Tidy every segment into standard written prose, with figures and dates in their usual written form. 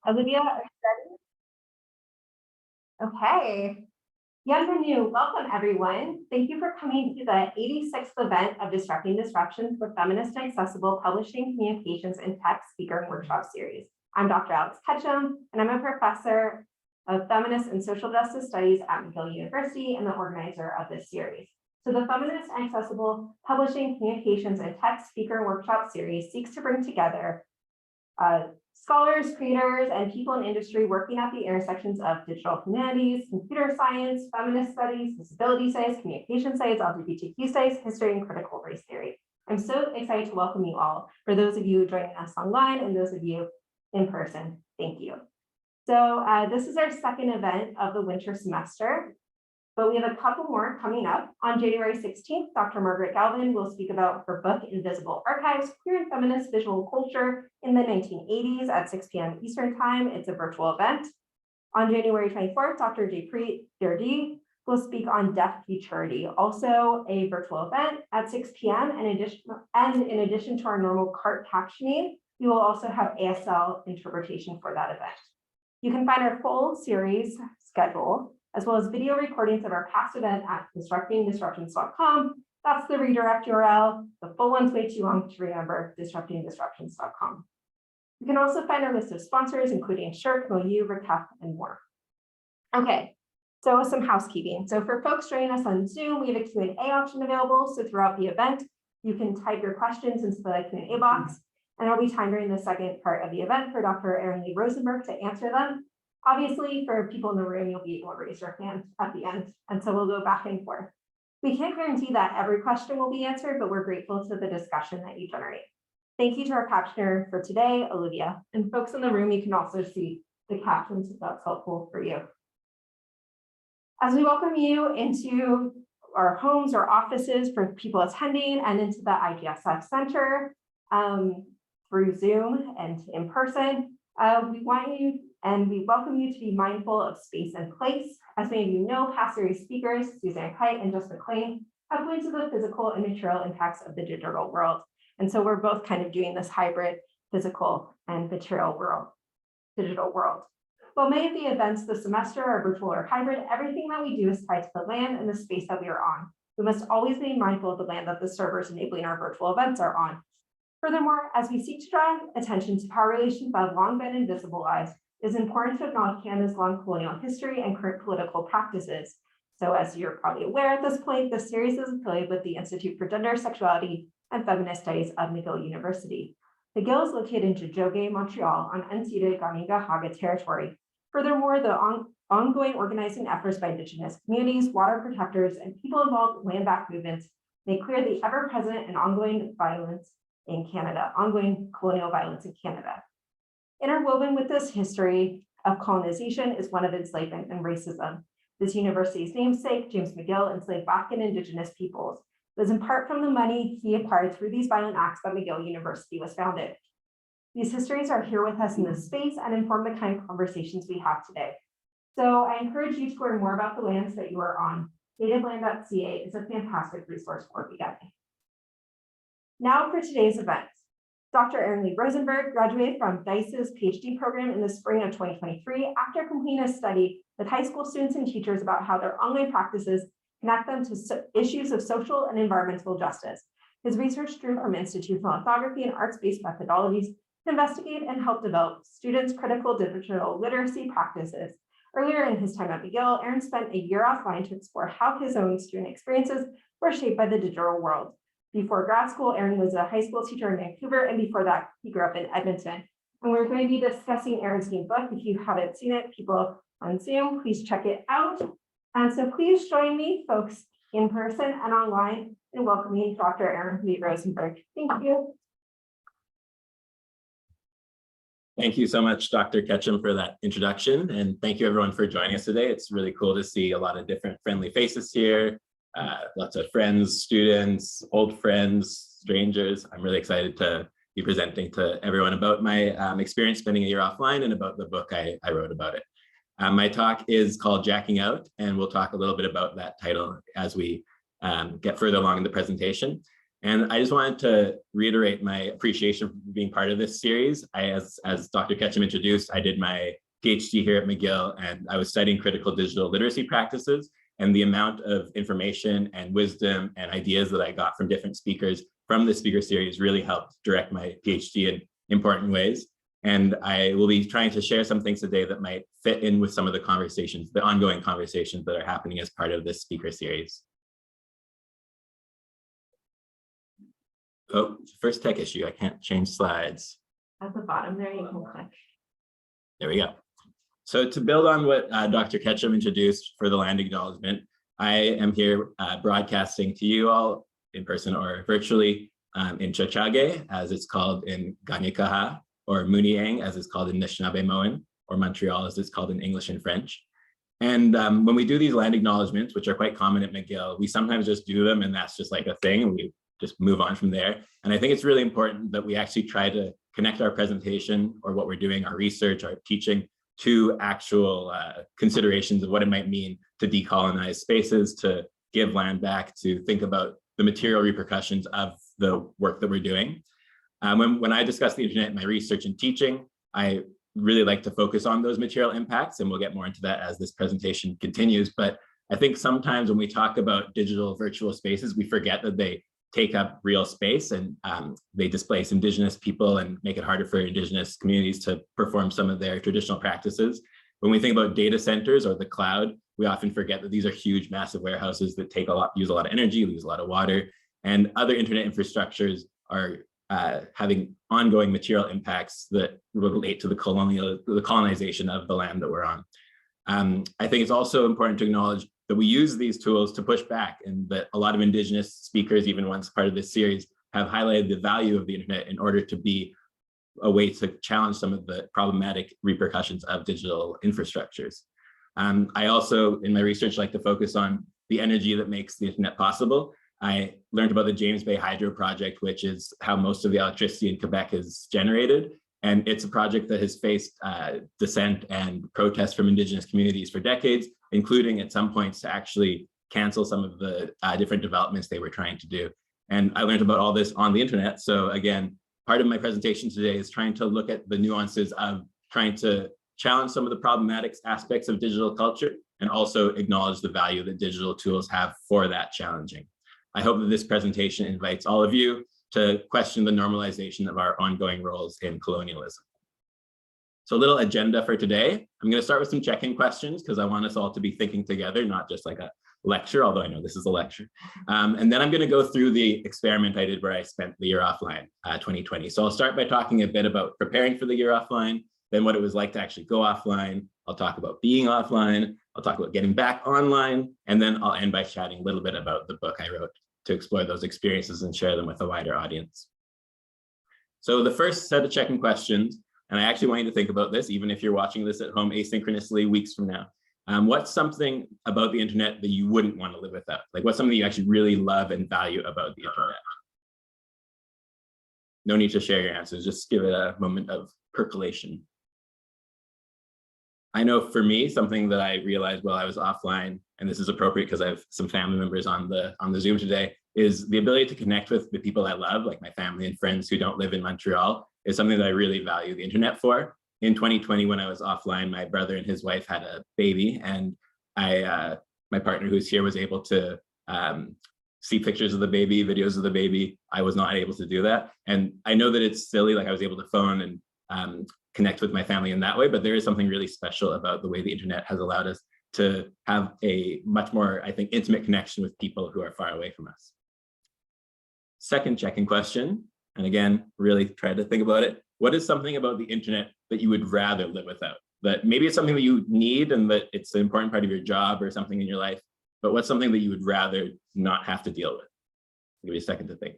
Olivia, are you ready? Okay. Bienvenue, welcome everyone. Thank you for coming to the 86th event of Disrupting Disruptions for Feminist and Accessible Publishing, Communications, and Tech Speaker and Workshop Series. I'm Dr. Alex Ketchum, and I'm a professor of Feminist and Social Justice Studies at McGill University and the organizer of this series. So the Feminist and Accessible Publishing, Communications, and Tech Speaker and Workshop Series seeks to bring together scholars, creators, and people in industry working at the intersections of digital humanities, computer science, feminist studies, disability studies, communication studies, LGBTQ studies, history, and critical race theory. I'm so excited to welcome you all. For those of you joining us online and those of you in person, thank you. So this is our second event of the winter semester, but we have a couple more coming up. On January 16th, Dr. Margaret Galvin will speak about her book, Invisible Archives, Queer and Feminist Visual Culture in the 1980s at 6 p.m. Eastern Time. It's a virtual event. On January 24th, Dr. Jaypreet Dirdi will speak on Deaf Futurity, also a virtual event at 6 p.m. And in addition to our normal CART captioning, we will also have ASL interpretation for that event. You can find our full series schedule as well as video recordings of our past event at disruptingdisruptions.com. That's the redirect URL. The full one's way too long to remember, disruptingdisruptions.com. You can also find our list of sponsors, including Shirk, MoU, Recap, and more. Okay, so some housekeeping. So for folks joining us on Zoom, we have a Q&A option available. So throughout the event, you can type your questions into the Q&A box, and there'll be time during the second part of the event for Dr. Aron Lee Rosenberg to answer them. Obviously, for people in the room, you'll be able to raise your hand at the end, and so we'll go back and forth. We can't guarantee that every question will be answered, but we're grateful to the discussion that you generate. Thank you to our captioner for today, Olivia, and folks in the room, you can also see the captions if that's helpful for you. As we welcome you into our homes or offices for people attending and into the IGSF Center through Zoom and in person, we welcome you to be mindful of space and place. As many of you know, past series speakers, Suzanne Kite and Just McLean, have pointed to the physical and material impacts of the digital world. And so we're both kind of doing this hybrid physical and material world, digital world. While many of the events this semester are virtual or hybrid, everything that we do is tied to the land and the space that we are on. We must always be mindful of the land that the servers enabling our virtual events are on. Furthermore, as we seek to draw attention to power relations that have long been invisibilized, it is important to acknowledge Canada's long colonial history and current political practices. So as you're probably aware at this point, this series is affiliated with the Institute for Gender, Sexuality, and Feminist Studies of McGill University. McGill is located in Tiohtià:ke, Montreal, on unceded Kanien'kehá:ka territory. Furthermore, the ongoing organizing efforts by Indigenous communities, water protectors, and people involved in land-back movements make clear the ever-present and ongoing violence in Canada, ongoing colonial violence in Canada. Interwoven with this history of colonization is one of enslavement and racism. This university's namesake, James McGill, enslaved Black and Indigenous peoples. It was in part from the money he acquired through these violent acts that McGill University was founded. These histories are here with us in this space and inform the kind of conversations we have today. So I encourage you to learn more about the lands that you are on. nativeland.ca is a fantastic resource for beginning. Now for today's event. Dr. Aron Lee Rosenberg graduated from DISE's PhD program in the spring of 2023 after completing a study with high school students and teachers about how their online practices connect them to issues of social and environmental justice. His research drew from institutional ethnography and arts-based methodologies to investigate and help develop students' critical digital literacy practices. Earlier in his time at McGill, Aron spent a year offline to explore how his own student experiences were shaped by the digital world. Before grad school, Aron was a high school teacher in Vancouver, and before that, he grew up in Edmonton. And we're going to be discussing Aron's new book. If you haven't seen it, people on Zoom, please check it out. And so please join me, folks, in person and online, in welcoming Dr. Aron Lee Rosenberg. Thank you. Thank you so much, Dr. Ketchum, for that introduction. And thank you, everyone, for joining us today. It's really cool to see a lot of different friendly faces here. Lots of friends, students, old friends, strangers. I'm really excited to be presenting to everyone about my experience spending a year offline and about the book I wrote about it. My talk is called Jacking Out, and we'll talk a little bit about that title as we get further along in the presentation. And I just wanted to reiterate my appreciation for being part of this series. As Dr. Ketchum introduced, I did my PhD here at McGill, and I was studying critical digital literacy practices, and the amount of information and wisdom and ideas that I got from different speakers from the speaker series really helped direct my PhD in important ways. And I will be trying to share some things today that might fit in with some of the conversations, the ongoing conversations that are happening as part of this speaker series. Oh, first tech issue, I can't change slides. At the bottom there, you can click. There we go. So to build on what Dr. Ketchum introduced for the land acknowledgement, I am here broadcasting to you all in person or virtually in Chachage, as it's called in Ganikaha, or Muniang, as it's called in Anishinaabe-Moan, or Montreal, as it's called in English and French. And when we do these land acknowledgements, which are quite common at McGill, we sometimes just do them and that's just like a thing, and we just move on from there. And I think it's really important that we actually try to connect our presentation or what we're doing, our research, our teaching, to actual considerations of what it might mean to decolonize spaces, to give land back, to think about the material repercussions of the work that we're doing. When I discuss the internet in my research and teaching, I really like to focus on those material impacts, and we'll get more into that as this presentation continues. But I think sometimes when we talk about digital virtual spaces, we forget that they take up real space, and they displace Indigenous people and make it harder for Indigenous communities to perform some of their traditional practices. When we think about data centers or the cloud, we often forget that these are huge, massive warehouses that use a lot of energy, use a lot of water, and other internet infrastructures are having ongoing material impacts that relate to the colonization of the land that we're on. I think it's also important to acknowledge that we use these tools to push back, and that a lot of Indigenous speakers, even once part of this series, have highlighted the value of the internet in order to be a way to challenge some of the problematic repercussions of digital infrastructures. I also, in my research, like to focus on the energy that makes the internet possible. I learned about the James Bay Hydro project, which is how most of the electricity in Quebec is generated. And it's a project that has faced dissent and protests from Indigenous communities for decades, including at some points to actually cancel some of the different developments they were trying to do. And I learned about all this on the internet. So again, part of my presentation today is trying to look at the nuances of trying to challenge some of the problematic aspects of digital culture, and also acknowledge the value that digital tools have for that challenging. I hope that this presentation invites all of you to question the normalization of our ongoing roles in colonialism. So a little agenda for today. I'm going to start with some check-in questions because I want us all to be thinking together, not just like a lecture, although I know this is a lecture. And then I'm going to go through the experiment I did where I spent the year offline, 2020. So I'll start by talking a bit about preparing for the year offline, then what it was like to actually go offline. I'll talk about being offline. I'll talk about getting back online. And then I'll end by chatting a little bit about the book I wrote to explore those experiences and share them with a wider audience. So the first set of check-in questions, and I actually want you to think about this, even if you're watching this at home asynchronously weeks from now. What's something about the internet that you wouldn't want to live without? Like, what's something you actually really love and value about the internet? No need to share your answers, just give it a moment of percolation. I know for me, something that I realized while I was offline, and this is appropriate because I have some family members on the Zoom today, is the ability to connect with the people I love, like my family and friends who don't live in Montreal, is something that I really value the internet for. In 2020, when I was offline, my brother and his wife had a baby, and my partner who's here was able to see pictures of the baby, videos of the baby. I was not able to do that. And I know that it's silly, like I was able to phone and connect with my family in that way, but there is something really special about the way the internet has allowed us to have a much more, I think, intimate connection with people who are far away from us. Second check-in question, and again, really try to think about it. What is something about the internet that you would rather live without? That maybe it's something that you need and that it's an important part of your job or something in your life, but what's something that you would rather not have to deal with? Give me a second to think.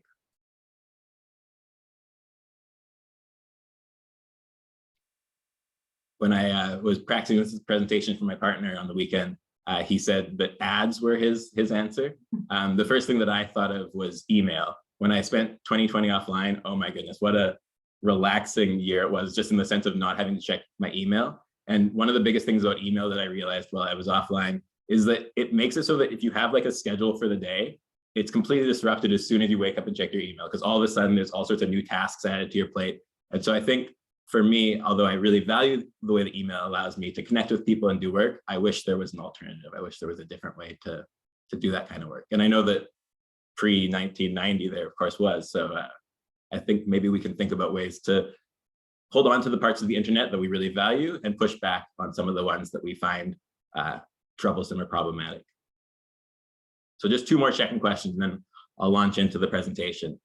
When I was practicing this presentation for my partner on the weekend, he said that ads were his answer. The first thing that I thought of was email. When I spent 2020 offline, oh my goodness, what a relaxing year it was, just in the sense of not having to check my email. And one of the biggest things about email that I realized while I was offline is that it makes it so that if you have like a schedule for the day, it's completely disrupted as soon as you wake up and check your email, because all of a sudden there's all sorts of new tasks added to your plate. And so I think for me, although I really value the way that email allows me to connect with people and do work, I wish there was an alternative. I wish there was a different way to do that kind of work. And I know that pre-1990 there, of course, was. So I think maybe we can think about ways to hold on to the parts of the internet that we really value and push back on some of the ones that we find troublesome or problematic. So just two more check-in questions, and then I'll launch into the presentation.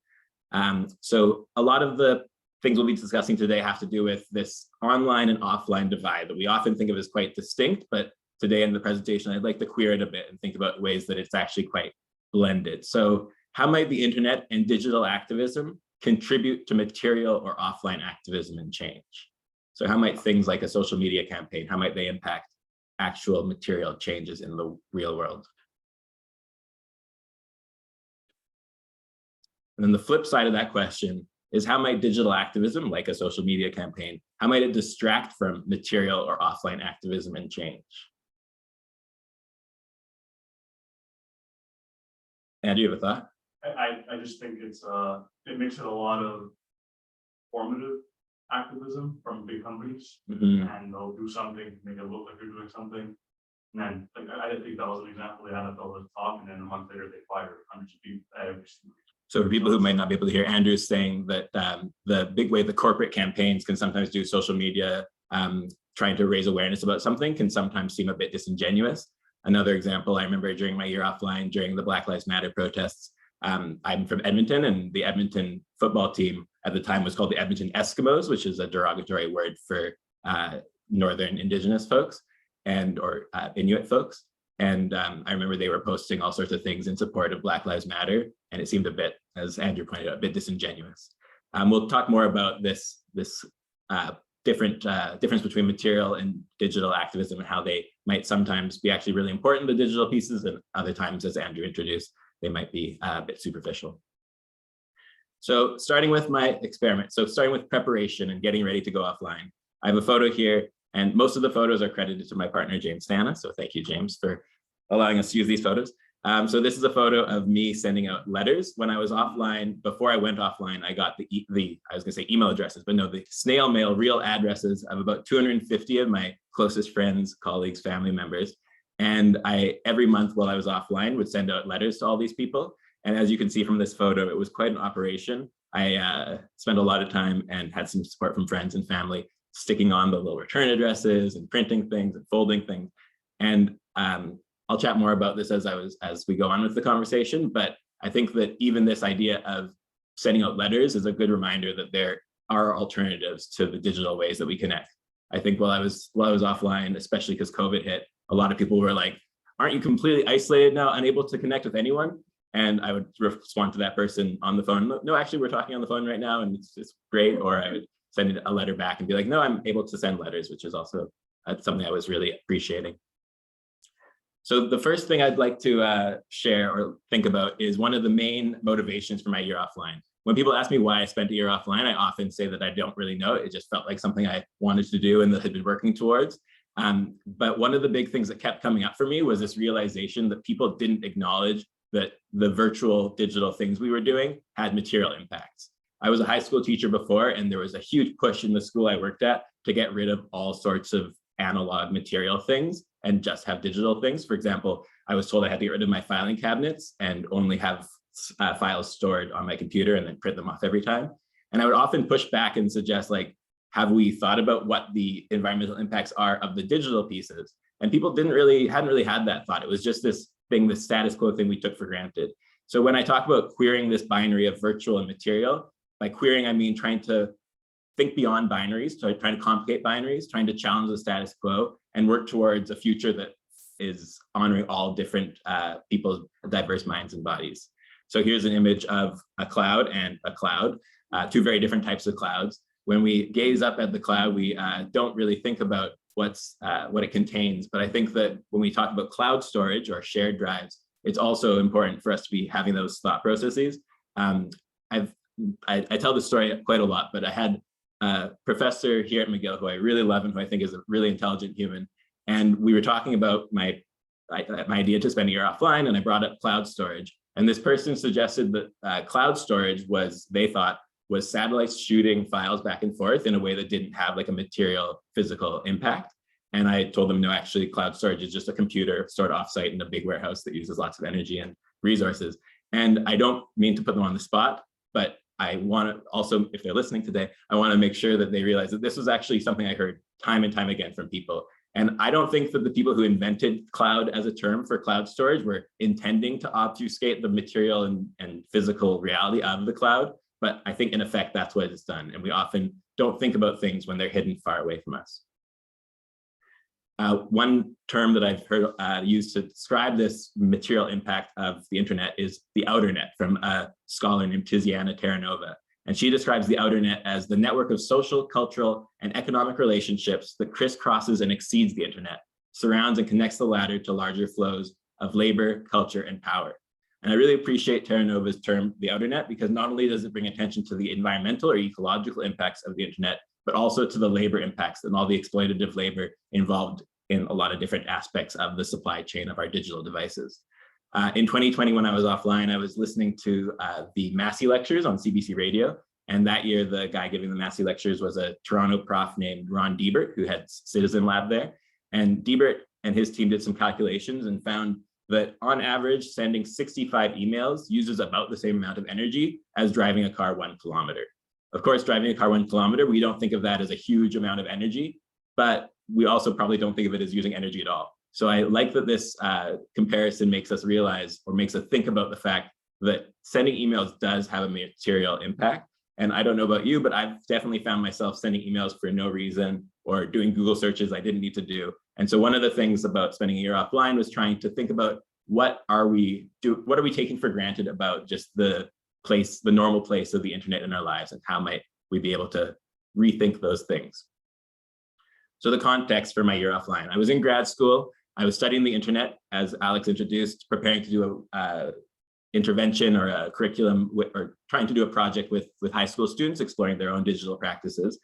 So a lot of the things we'll be discussing today have to do with this online and offline divide that we often think of as quite distinct, but today in the presentation, I'd like to queer it a bit and think about ways that it's actually quite blended. So how might the internet and digital activism contribute to material or offline activism and change? So how might things like a social media campaign, how might they impact actual material changes in the real world? And then the flip side of that question is, how might digital activism, like a social media campaign, how might it distract from material or offline activism and change? Andrew, you have a thought? I just think it makes it a lot of formative activism from big companies, and they'll do something, make it look like they're doing something. And then I didn't think that was an example. The NFL was talk, and then a month later they fired hundreds of people every single. So for people who might not be able to hear, Andrew is saying that the big way the corporate campaigns can sometimes do social media, trying to raise awareness about something, can sometimes seem a bit disingenuous. Another example, I remember during my year offline, during the Black Lives Matter protests, I'm from Edmonton, and the Edmonton football team at the time was called the Edmonton Eskimos, which is a derogatory word for Northern Indigenous folks or Inuit folks. And I remember they were posting all sorts of things in support of Black Lives Matter, and it seemed a bit, as Andrew pointed out, a bit disingenuous. We'll talk more about this difference between material and digital activism and how they might sometimes be actually really important, the digital pieces, and other times, as Andrew introduced, they might be a bit superficial. So starting with my experiment, so starting with preparation and getting ready to go offline, I have a photo here, and most of the photos are credited to my partner, James Stana. So thank you, James, for allowing us to use these photos. So this is a photo of me sending out letters. When I was offline, before I went offline, I got I was gonna say email addresses, but no, the snail mail real addresses of about 250 of my closest friends, colleagues, family members. And every month while I was offline would send out letters to all these people. And as you can see from this photo, it was quite an operation. I spent a lot of time and had some support from friends and family, sticking on the little return addresses and printing things and folding things. And I'll chat more about this as we go on with the conversation, but I think that even this idea of sending out letters is a good reminder that there are alternatives to the digital ways that we connect. I think while I was offline, especially because COVID hit, a lot of people were like, aren't you completely isolated now, unable to connect with anyone? And I would respond to that person on the phone, no, actually we're talking on the phone right now and it's great. Or I would send a letter back and be like, no, I'm able to send letters, which is also something I was really appreciating. So the first thing I'd like to share or think about is one of the main motivations for my year offline. When people ask me why I spent a year offline, I often say that I don't really know. It just felt like something I wanted to do and that had been working towards. But one of the big things that kept coming up for me was this realization that people didn't acknowledge that the virtual digital things we were doing had material impacts. I was a high school teacher before, and there was a huge push in the school I worked at to get rid of all sorts of analog material things and just have digital things. For example, I was told I had to get rid of my filing cabinets and only have files stored on my computer and then print them off every time. And I would often push back and suggest, like, have we thought about what the environmental impacts are of the digital pieces? And people hadn't really had that thought. It was just this thing, the status quo thing we took for granted. So when I talk about queering this binary of virtual and material, by queering, I mean trying to think beyond binaries, trying to complicate binaries, trying to challenge the status quo and work towards a future that is honoring all different people's diverse minds and bodies. So here's an image of a cloud and a cloud, two very different types of clouds. When we gaze up at the cloud, we don't really think about what it contains. But I think that when we talk about cloud storage or shared drives, it's also important for us to be having those thought processes. I tell this story quite a lot, but I had a professor here at McGill who I really love and who I think is a really intelligent human. And we were talking about my idea to spend a year offline, and I brought up cloud storage. And this person suggested that cloud storage was, they thought, was satellites shooting files back and forth in a way that didn't have like a material physical impact. And I told them, no, actually cloud storage is just a computer stored offsite in a big warehouse that uses lots of energy and resources. And I don't mean to put them on the spot, but I want to also, if they're listening today, I want to make sure that they realize that this was actually something I heard time and time again from people. And I don't think that the people who invented cloud as a term for cloud storage were intending to obfuscate the material and physical reality of the cloud. But I think in effect, that's what it's done. And we often don't think about things when they're hidden far away from us. One term that I've heard used to describe this material impact of the internet is the outer net, from a scholar named Tiziana Terranova. And she describes the outer net as the network of social, cultural, and economic relationships that crisscrosses and exceeds the internet, surrounds and connects the latter to larger flows of labor, culture, and power. And I really appreciate Terranova's term, the outer net, because not only does it bring attention to the environmental or ecological impacts of the internet, but also to the labor impacts and all the exploitative labor involved in a lot of different aspects of the supply chain of our digital devices. In 2020, when I was offline, I was listening to the Massey lectures on CBC radio. And that year, the guy giving the Massey lectures was a Toronto prof named Ron Diebert, who had Citizen Lab there. And Diebert and his team did some calculations and found that on average, sending 65 emails uses about the same amount of energy as driving a car 1 kilometer. Of course, driving a car 1 kilometer, we don't think of that as a huge amount of energy, but we also probably don't think of it as using energy at all. So I like that this comparison makes us realize, or makes us think about the fact that sending emails does have a material impact. And I don't know about you, but I've definitely found myself sending emails for no reason or doing Google searches I didn't need to do. And so one of the things about spending a year offline was trying to think about what are we taking for granted about just the normal place of the internet in our lives, and how might we be able to rethink those things. So the context for my year offline: I was in grad school. I was studying the internet, as Alex introduced, preparing to do a intervention or a curriculum, or trying to do a project with high school students exploring their own digital practices.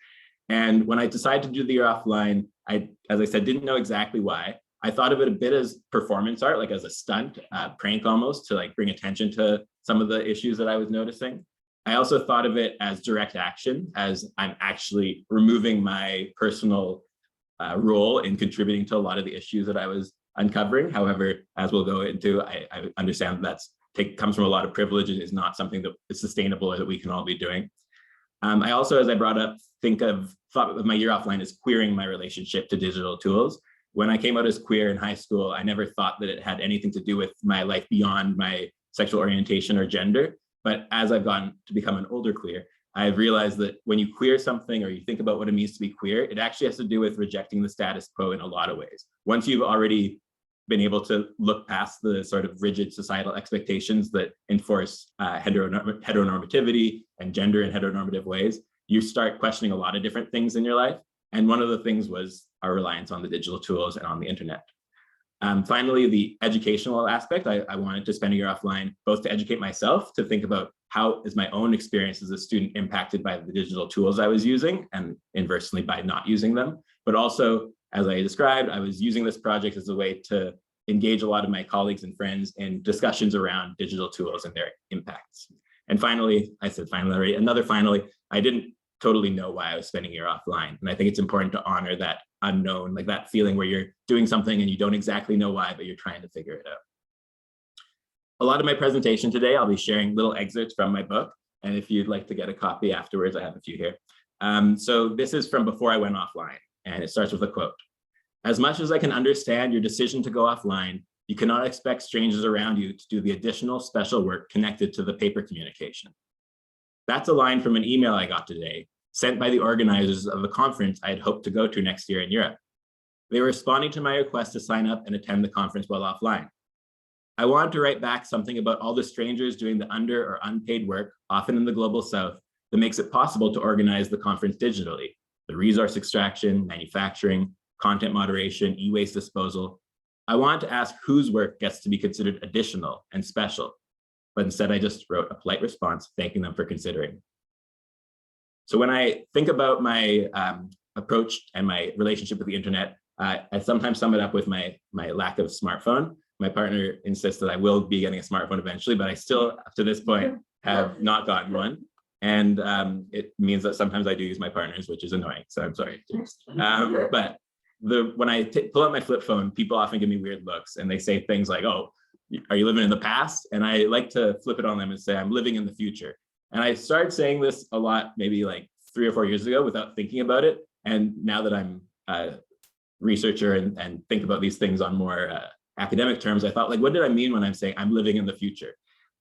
And when I decided to do the year offline, as I said, didn't know exactly why. I thought of it a bit as performance art, like as a stunt, prank almost, to like bring attention to some of the issues that I was noticing. I also thought of it as direct action, as I'm actually removing my personal role in contributing to a lot of the issues that I was uncovering. However, as we'll go into, I understand that comes from a lot of privilege and is not something that is sustainable or that we can all be doing. I also, as I brought up, thought of my year offline as queering my relationship to digital tools. When I came out as queer in high school, I never thought that it had anything to do with my life beyond my sexual orientation or gender. But as I've gotten to become an older queer, I've realized that when you queer something, or you think about what it means to be queer, it actually has to do with rejecting the status quo in a lot of ways. Once you've already been able to look past the sort of rigid societal expectations that enforce heteronormativity and gender in heteronormative ways, you start questioning a lot of different things in your life. And one of the things was our reliance on the digital tools and on the internet. Finally, the educational aspect, I wanted to spend a year offline, both to educate myself, to think about how is my own experience as a student impacted by the digital tools I was using, and inversely by not using them. But also, as I described, I was using this project as a way to engage a lot of my colleagues and friends in discussions around digital tools and their impacts. And finally, I said finally already, finally, I didn't totally know why I was spending a year offline. And I think it's important to honor that unknown, like that feeling where you're doing something and you don't exactly know why, but you're trying to figure it out. A lot of my presentation today, I'll be sharing little excerpts from my book. And if you'd like to get a copy afterwards, I have a few here. So this is from before I went offline, and it starts with a quote. "As much as I can understand your decision to go offline, you cannot expect strangers around you to do the additional special work connected to the paper communication." That's a line from an email I got today, sent by the organizers of a conference I had hoped to go to next year in Europe. They were responding to my request to sign up and attend the conference while offline. I wanted to write back something about all the strangers doing the under or unpaid work, often in the global south, that makes it possible to organize the conference digitally: the resource extraction, manufacturing, content moderation, e-waste disposal. I wanted to ask whose work gets to be considered additional and special, but instead I just wrote a polite response thanking them for considering. So when I think about my approach and my relationship with the internet, I sometimes sum it up with my lack of smartphone. my partner insists that I will be getting a smartphone eventually, but I still, up to this point, have not gotten one. And it means that sometimes I do use my partner's, which is annoying. So I'm sorry. But when I pull out my flip phone, people often give me weird looks and they say things like, "Oh, are you living in the past?" And I like to flip it on them and say, "I'm living in the future." And I started saying this a lot, maybe like 3 or 4 years ago without thinking about it. And now that I'm a researcher and think about these things on more academic terms, I thought, like, what did I mean when I'm saying I'm living in the future?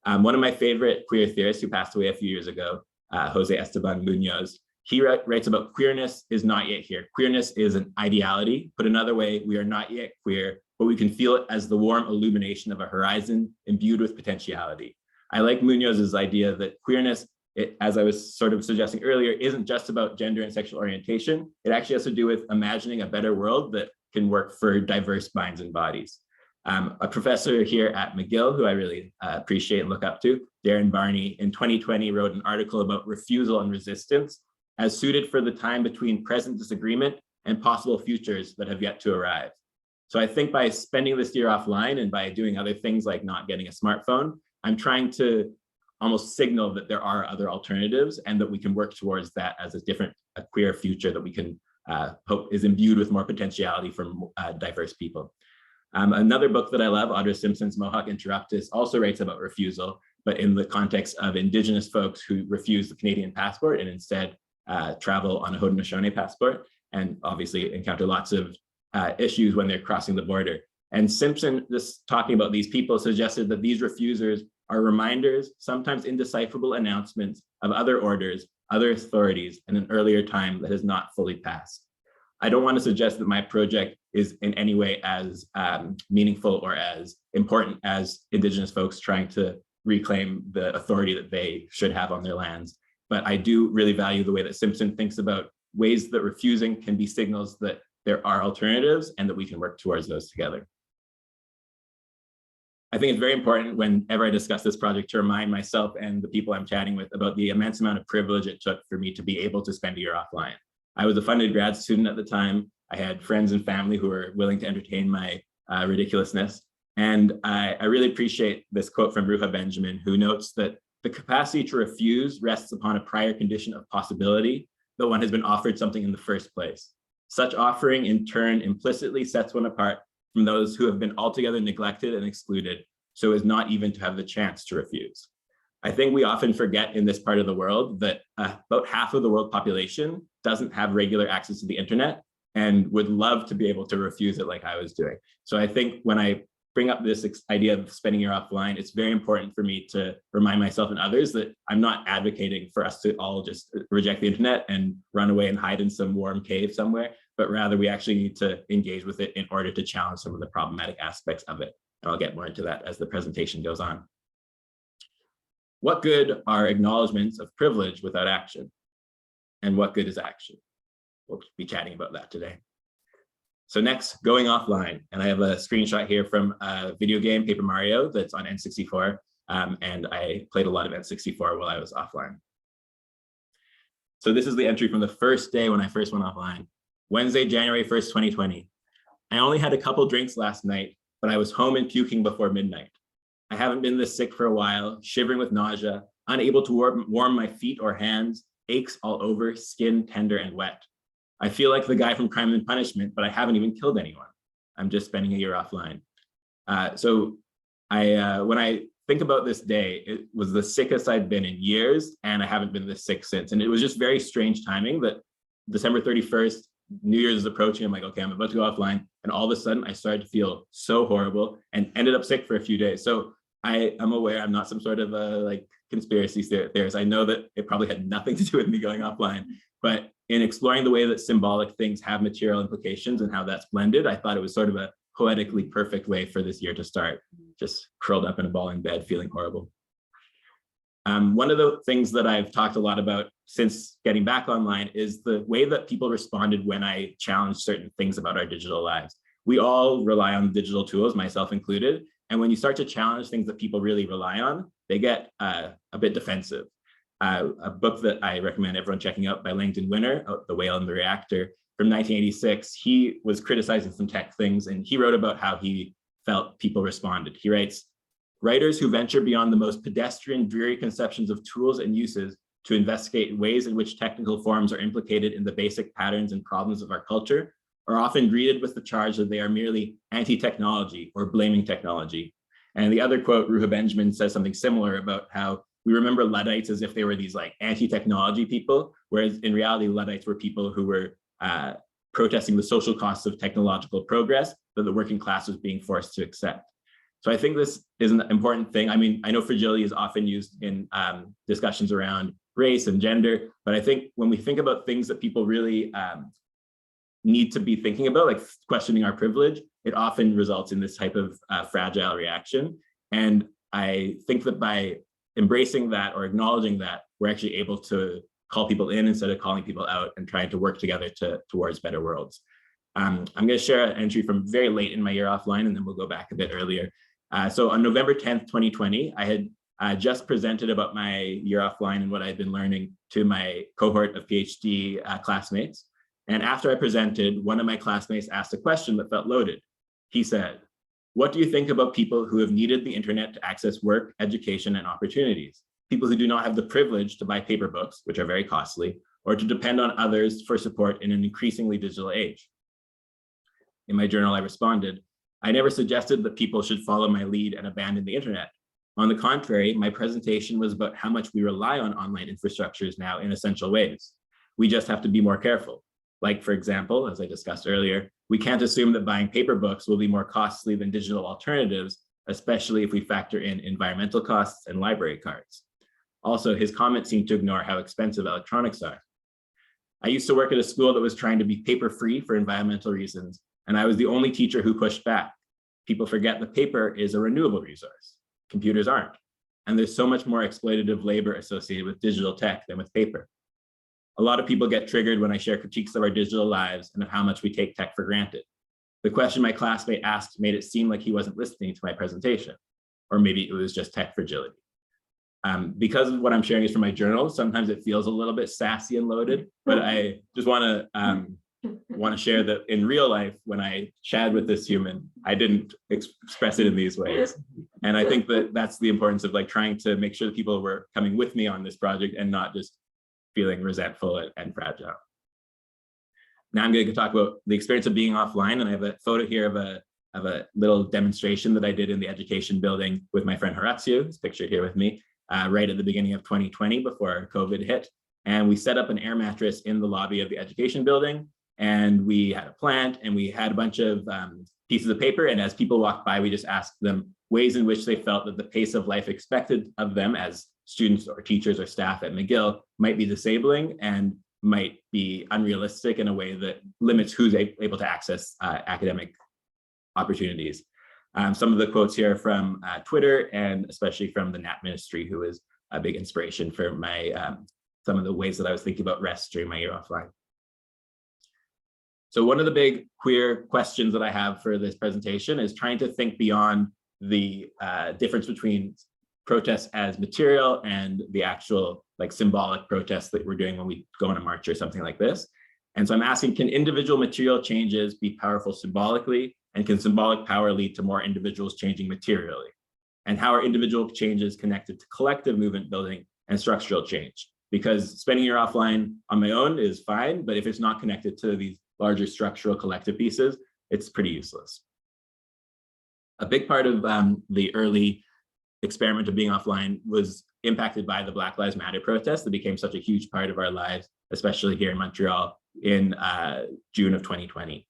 One of my favorite queer theorists who passed away a few years ago, Jose Esteban Munoz, he writes about queerness is not yet here. Queerness is an ideality. Put another way, we are not yet queer, but we can feel it as the warm illumination of a horizon imbued with potentiality. I like Munoz's idea that queerness, as I was sort of suggesting earlier, isn't just about gender and sexual orientation. It actually has to do with imagining a better world that can work for diverse minds and bodies. A professor here at McGill, who I really appreciate and look up to, Darren Barney, in 2020 wrote an article about refusal and resistance as suited for the time between present disagreement and possible futures that have yet to arrive. So I think by spending this year offline and by doing other things like not getting a smartphone, I'm trying to almost signal that there are other alternatives and that we can work towards that as a queer future that we can hope is imbued with more potentiality from diverse people. Another book that I love, Audra Simpson's Mohawk Interruptus, also writes about refusal, but in the context of Indigenous folks who refuse the Canadian passport and instead travel on a Haudenosaunee passport, and obviously encounter lots of issues when they're crossing the border. And Simpson, just talking about these people, suggested that these refusers are reminders, sometimes indecipherable announcements of other orders, other authorities in an earlier time that has not fully passed. I don't want to suggest that my project is in any way as meaningful or as important as Indigenous folks trying to reclaim the authority that they should have on their lands. But I do really value the way that Simpson thinks about ways that refusing can be signals that there are alternatives and that we can work towards those together. I think it's very important whenever I discuss this project to remind myself and the people I'm chatting with about the immense amount of privilege it took for me to be able to spend a year offline. I was a funded grad student at the time. I had friends and family who were willing to entertain my ridiculousness. And I really appreciate this quote from Ruha Benjamin, who notes that the capacity to refuse rests upon a prior condition of possibility that one has been offered something in the first place. Such offering in turn implicitly sets one apart from those who have been altogether neglected and excluded, so as not even to have the chance to refuse. I think we often forget in this part of the world that about half of the world population doesn't have regular access to the internet and would love to be able to refuse it like I was doing. So I think when I bring up this idea of spending your offline, it's very important for me to remind myself and others that I'm not advocating for us to all just reject the internet and run away and hide in some warm cave somewhere, but rather we actually need to engage with it in order to challenge some of the problematic aspects of it. And I'll get more into that as the presentation goes on. What good are acknowledgements of privilege without action? And what good is action? We'll be chatting about that today. So next, going offline. And I have a screenshot here from a video game, Paper Mario, that's on N64. And I played a lot of N64 while I was offline. So this is the entry from the first day when I first went offline. Wednesday, January 1st, 2020. I only had a couple drinks last night, but I was home and puking before midnight. I haven't been this sick for a while, shivering with nausea, unable to warm my feet or hands, aches all over, skin tender and wet. I feel like the guy from Crime and Punishment, but I haven't even killed anyone. I'm just spending a year offline. When I think about this day, it was the sickest I've been in years, and I haven't been this sick since. And it was just very strange timing that December 31st, New Year's is approaching. I'm like, okay, I'm about to go offline. And all of a sudden I started to feel so horrible and ended up sick for a few days. So I am aware I'm not some sort of a conspiracy theorist. I know that it probably had nothing to do with me going offline, but in exploring the way that symbolic things have material implications and how that's blended, I thought it was sort of a poetically perfect way for this year to start, just curled up in a ball in bed, feeling horrible. One of the things that I've talked a lot about since getting back online is the way that people responded when I challenged certain things about our digital lives. We all rely on digital tools, myself included. And when you start to challenge things that people really rely on, they get a bit defensive. A book that I recommend everyone checking out by Langdon Winner, The Whale and the Reactor, from 1986, he was criticizing some tech things, and he wrote about how he felt people responded. He writes, writers who venture beyond the most pedestrian, dreary conceptions of tools and uses to investigate ways in which technical forms are implicated in the basic patterns and problems of our culture are often greeted with the charge that they are merely anti-technology or blaming technology. And the other quote, Ruha Benjamin says something similar about how we remember Luddites as if they were these like anti-technology people, whereas in reality, Luddites were people who were protesting the social costs of technological progress that the working class was being forced to accept. So I think this is an important thing. I mean, I know fragility is often used in discussions around race and gender, but I think when we think about things that people really need to be thinking about, like questioning our privilege, it often results in this type of fragile reaction. And I think that by embracing that or acknowledging that, we're actually able to call people in instead of calling people out and trying to work together towards better worlds. I'm going to share an entry from very late in my year offline, and then we'll go back a bit earlier. So on November 10th, 2020, I had just presented about my year offline and what I'd been learning to my cohort of PhD classmates. And after I presented, one of my classmates asked a question that felt loaded. He said, what do you think about people who have needed the internet to access work, education, and opportunities? People who do not have the privilege to buy paper books, which are very costly, or to depend on others for support in an increasingly digital age. In my journal, I responded, I never suggested that people should follow my lead and abandon the internet. On the contrary, my presentation was about how much we rely on online infrastructures now in essential ways. We just have to be more careful. Like, for example, as I discussed earlier, we can't assume that buying paper books will be more costly than digital alternatives, especially if we factor in environmental costs and library cards. Also, his comments seem to ignore how expensive electronics are. I used to work at a school that was trying to be paper-free for environmental reasons, and I was the only teacher who pushed back. People forget that paper is a renewable resource. Computers aren't. And there's so much more exploitative labor associated with digital tech than with paper. A lot of people get triggered when I share critiques of our digital lives and of how much we take tech for granted. The question my classmate asked made it seem like he wasn't listening to my presentation, or maybe it was just tech fragility. Because what I'm sharing is from my journal, sometimes it feels a little bit sassy and loaded, but I just want to share that in real life, when I chatted with this human, I didn't express it in these ways. And I think that that's the importance of like trying to make sure that people were coming with me on this project and not just feeling resentful and fragile. Now I'm going to talk about the experience of being offline, and I have a photo here of a little demonstration that I did in the education building with my friend Horacio, who's pictured here with me, right at the beginning of 2020 before COVID hit. And we set up an air mattress in the lobby of the education building, and we had a plant, and we had a bunch of pieces of paper, and as people walked by, we just asked them ways in which they felt that the pace of life expected of them as students or teachers or staff at McGill might be disabling and might be unrealistic in a way that limits who's able to access academic opportunities. Some of the quotes here are from Twitter, and especially from the Nat Ministry, who is a big inspiration for my some of the ways that I was thinking about rest during my year offline. So one of the big queer questions that I have for this presentation is trying to think beyond the difference between protests as material and the actual like symbolic protests that we're doing when we go on a march or something like this. And so I'm asking, can individual material changes be powerful symbolically? And can symbolic power lead to more individuals changing materially? And how are individual changes connected to collective movement building and structural change? Because spending your offline on my own is fine, but if it's not connected to these larger structural collective pieces, it's pretty useless. A big part of the early experiment of being offline was impacted by the Black Lives Matter protests that became such a huge part of our lives, especially here in Montreal in June of 2020.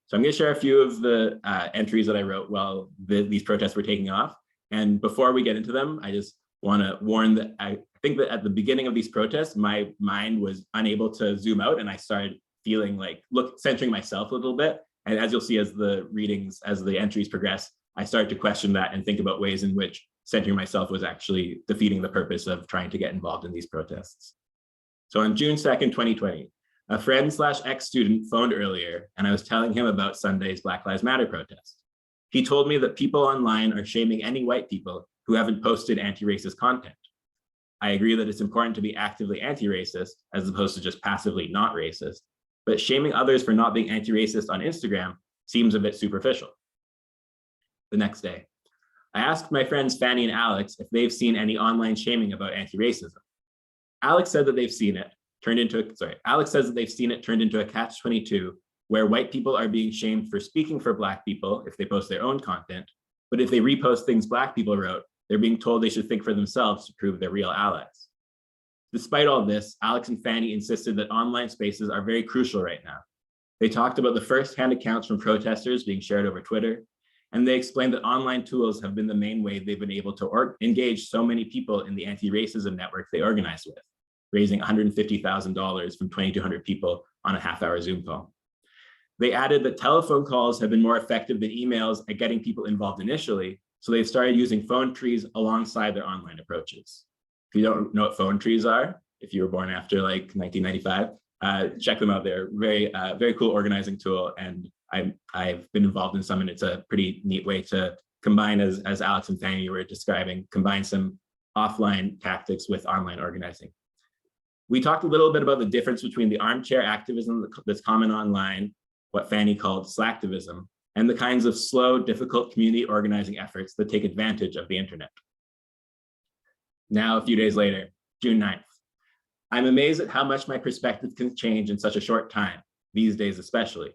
So I'm going to share a few of the entries that I wrote while these protests were taking off. And before we get into them, I just want to warn that I think that at the beginning of these protests, my mind was unable to zoom out, and I started feeling like centering myself a little bit. And as you'll see, as the entries progress, I started to question that and think about ways in which centering myself was actually defeating the purpose of trying to get involved in these protests. So on June 2nd, 2020, a friend/ex-student phoned earlier, and I was telling him about Sunday's Black Lives Matter protest. He told me that people online are shaming any white people who haven't posted anti-racist content. I agree that it's important to be actively anti-racist as opposed to just passively not racist, but shaming others for not being anti-racist on Instagram seems a bit superficial. The next day, I asked my friends Fanny and Alex if they've seen any online shaming about anti-racism. Alex said that they've seen it Alex says that they've seen it turned into a catch-22 where white people are being shamed for speaking for Black people if they post their own content, but if they repost things Black people wrote, they're being told they should think for themselves to prove they're real allies. Despite all this, Alex and Fanny insisted that online spaces are very crucial right now. They talked about the first-hand accounts from protesters being shared over Twitter, and they explained that online tools have been the main way they've been able to engage so many people in the anti-racism network they organized with, raising $150,000 from 2,200 people on a half-hour Zoom call. They added that telephone calls have been more effective than emails at getting people involved initially, so they've started using phone trees alongside their online approaches. If you don't know what phone trees are, if you were born after like 1995, check them out. They're very cool organizing tool, and I've been involved in some, and it's a pretty neat way to combine, as Alex and Fanny were describing, combine some offline tactics with online organizing. We talked a little bit about the difference between the armchair activism that's common online, what Fanny called slacktivism, and the kinds of slow, difficult community organizing efforts that take advantage of the internet. Now, a few days later, June 9th, I'm amazed at how much my perspective can change in such a short time, these days especially.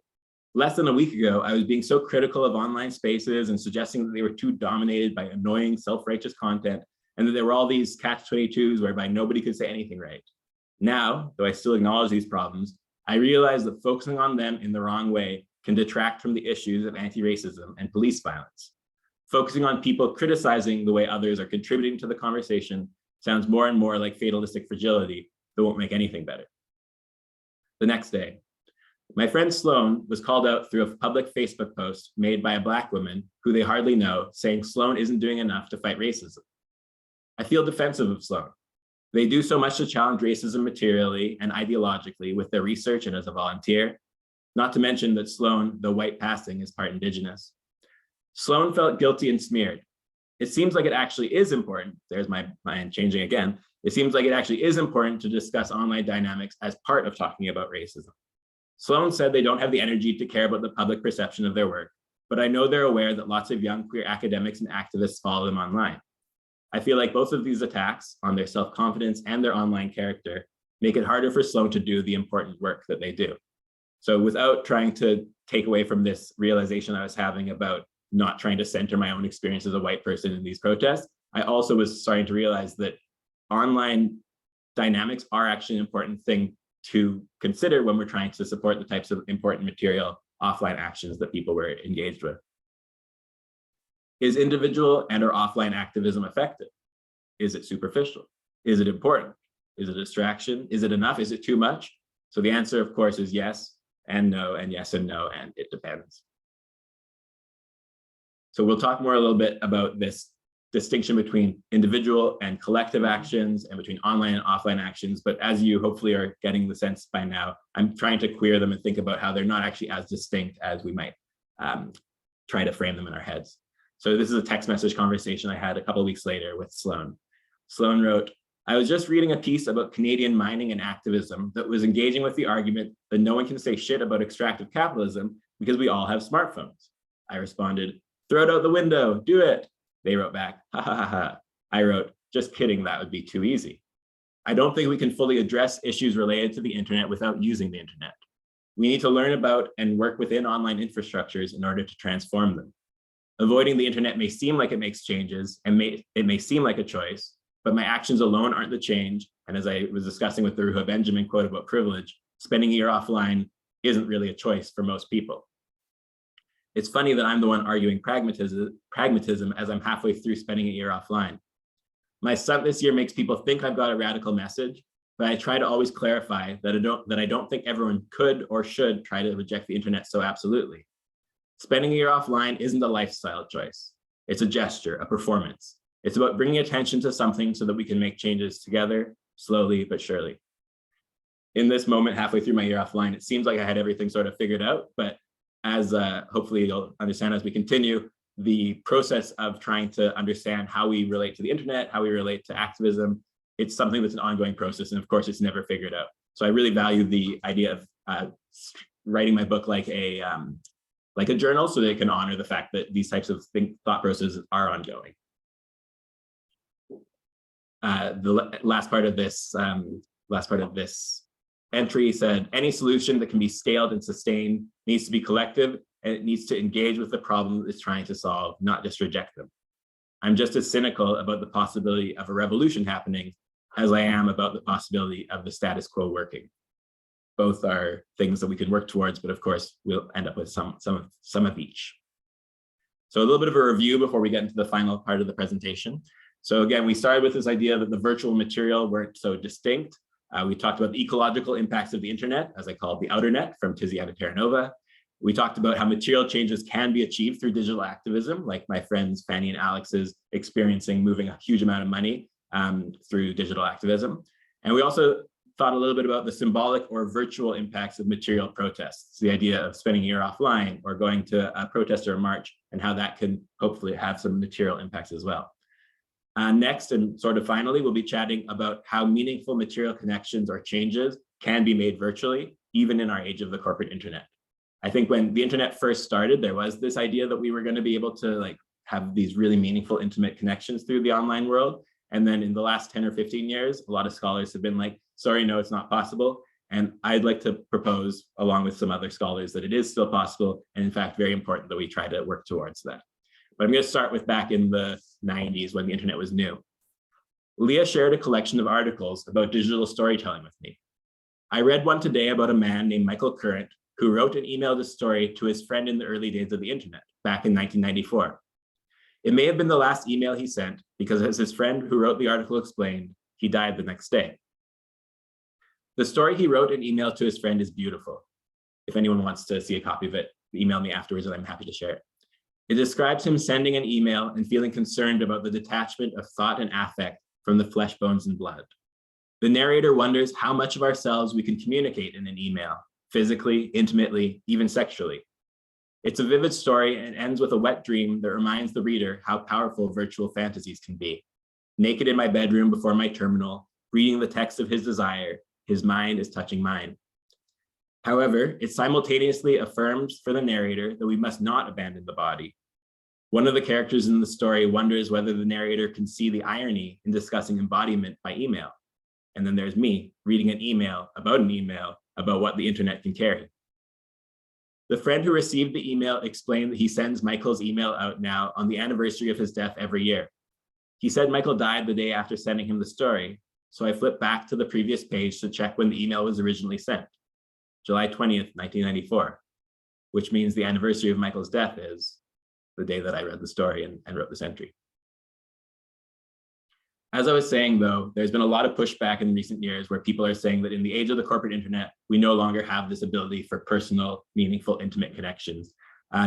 Less than a week ago, I was being so critical of online spaces and suggesting that they were too dominated by annoying, self-righteous content, and that there were all these catch-22s whereby nobody could say anything right. Now, though I still acknowledge these problems, I realize that focusing on them in the wrong way can detract from the issues of anti-racism and police violence. Focusing on people criticizing the way others are contributing to the conversation sounds more and more like fatalistic fragility that won't make anything better. The next day, my friend Sloan was called out through a public Facebook post made by a Black woman who they hardly know, saying Sloan isn't doing enough to fight racism. I feel defensive of Sloan. They do so much to challenge racism materially and ideologically with their research and as a volunteer, not to mention that Sloan, though white passing, is part Indigenous. Sloan felt guilty and smeared. It seems like it actually is important. There's my mind changing again. It seems like it actually is important to discuss online dynamics as part of talking about racism. Sloan said they don't have the energy to care about the public perception of their work, but I know they're aware that lots of young queer academics and activists follow them online. I feel like both of these attacks on their self-confidence and their online character make it harder for Sloan to do the important work that they do. So without trying to take away from this realization I was having about not trying to center my own experience as a white person in these protests, I also was starting to realize that online dynamics are actually an important thing to consider when we're trying to support the types of important material offline actions that people were engaged with. Is individual and or offline activism effective? Is it superficial? Is it important? Is it a distraction? Is it enough? Is it too much? So the answer, of course, is yes and no, and yes and no, and it depends. So we'll talk more a little bit about this distinction between individual and collective actions and between online and offline actions. But as you hopefully are getting the sense by now, I'm trying to queer them and think about how they're not actually as distinct as we might try to frame them in our heads. So this is a text message conversation I had a couple of weeks later with Sloan. Sloan wrote, I was just reading a piece about Canadian mining and activism that was engaging with the argument that no one can say shit about extractive capitalism because we all have smartphones. I responded, throw it out the window, do it. They wrote back, ha ha ha ha. I wrote, just kidding, that would be too easy. I don't think we can fully address issues related to the internet without using the internet. We need to learn about and work within online infrastructures in order to transform them. Avoiding the internet may seem like it makes changes and it may seem like a choice, but my actions alone aren't the change. And as I was discussing with the Ruha Benjamin quote about privilege, spending a year offline isn't really a choice for most people. It's funny that I'm the one arguing pragmatism as I'm halfway through spending a year offline. My stunt this year makes people think I've got a radical message, but I try to always clarify that I don't think everyone could or should try to reject the internet so absolutely. Spending a year offline isn't a lifestyle choice. It's a gesture, a performance. It's about bringing attention to something so that we can make changes together, slowly but surely. In this moment, halfway through my year offline, it seems like I had everything sort of figured out, but as hopefully you'll understand as we continue, the process of trying to understand how we relate to the internet, how we relate to activism, it's something that's an ongoing process. And of course, it's never figured out. So I really value the idea of writing my book like a like a journal, so they can honor the fact that these types of thought processes are ongoing. The last part of this entry said, any solution that can be scaled and sustained needs to be collective, and it needs to engage with the problem it's trying to solve, not just reject them. I'm just as cynical about the possibility of a revolution happening as I am about the possibility of the status quo working. Both are things that we can work towards, but of course, we'll end up with some of each. So a little bit of a review before we get into the final part of the presentation. So again, we started with this idea that the virtual material weren't so distinct. We talked about the ecological impacts of the internet, as I call it, the outer net from Tiziana Terranova. We talked about how material changes can be achieved through digital activism, like my friends Fanny and Alex's experiencing moving a huge amount of money through digital activism. And we also thought a little bit about the symbolic or virtual impacts of material protests, the idea of spending a year offline or going to a protest or a march, and how that can hopefully have some material impacts as well. Next, and sort of finally, we'll be chatting about how meaningful material connections or changes can be made virtually, even in our age of the corporate internet. I think when the internet first started, there was this idea that we were going to be able to have these really meaningful, intimate connections through the online world. And then in the last 10 or 15 years, a lot of scholars have been like, sorry, no, it's not possible. And I'd like to propose, along with some other scholars, that it is still possible, and in fact, very important that we try to work towards that. But I'm going to start with back in the 90s when the internet was new. Leah shared a collection of articles about digital storytelling with me. I read one today about a man named Michael Current, who wrote and emailed a story to his friend in the early days of the internet, back in 1994. It may have been the last email he sent, because as his friend who wrote the article explained, he died the next day. The story he wrote and emailed to his friend is beautiful. If anyone wants to see a copy of it, email me afterwards and I'm happy to share it. It describes him sending an email and feeling concerned about the detachment of thought and affect from the flesh, bones, and blood. The narrator wonders how much of ourselves we can communicate in an email, physically, intimately, even sexually. It's a vivid story and ends with a wet dream that reminds the reader how powerful virtual fantasies can be. Naked in my bedroom before my terminal, reading the text of his desire, his mind is touching mine. However, it simultaneously affirms for the narrator that we must not abandon the body. One of the characters in the story wonders whether the narrator can see the irony in discussing embodiment by email. And then there's me reading an email about what the internet can carry. The friend who received the email explained that he sends Michael's email out now on the anniversary of his death every year. He said Michael died the day after sending him the story, so I flipped back to the previous page to check when the email was originally sent, July 20th, 1994, which means the anniversary of Michael's death is the day that I read the story and wrote this entry. As I was saying, though, there's been a lot of pushback in recent years where people are saying that in the age of the corporate internet, we no longer have this ability for personal, meaningful, intimate connections.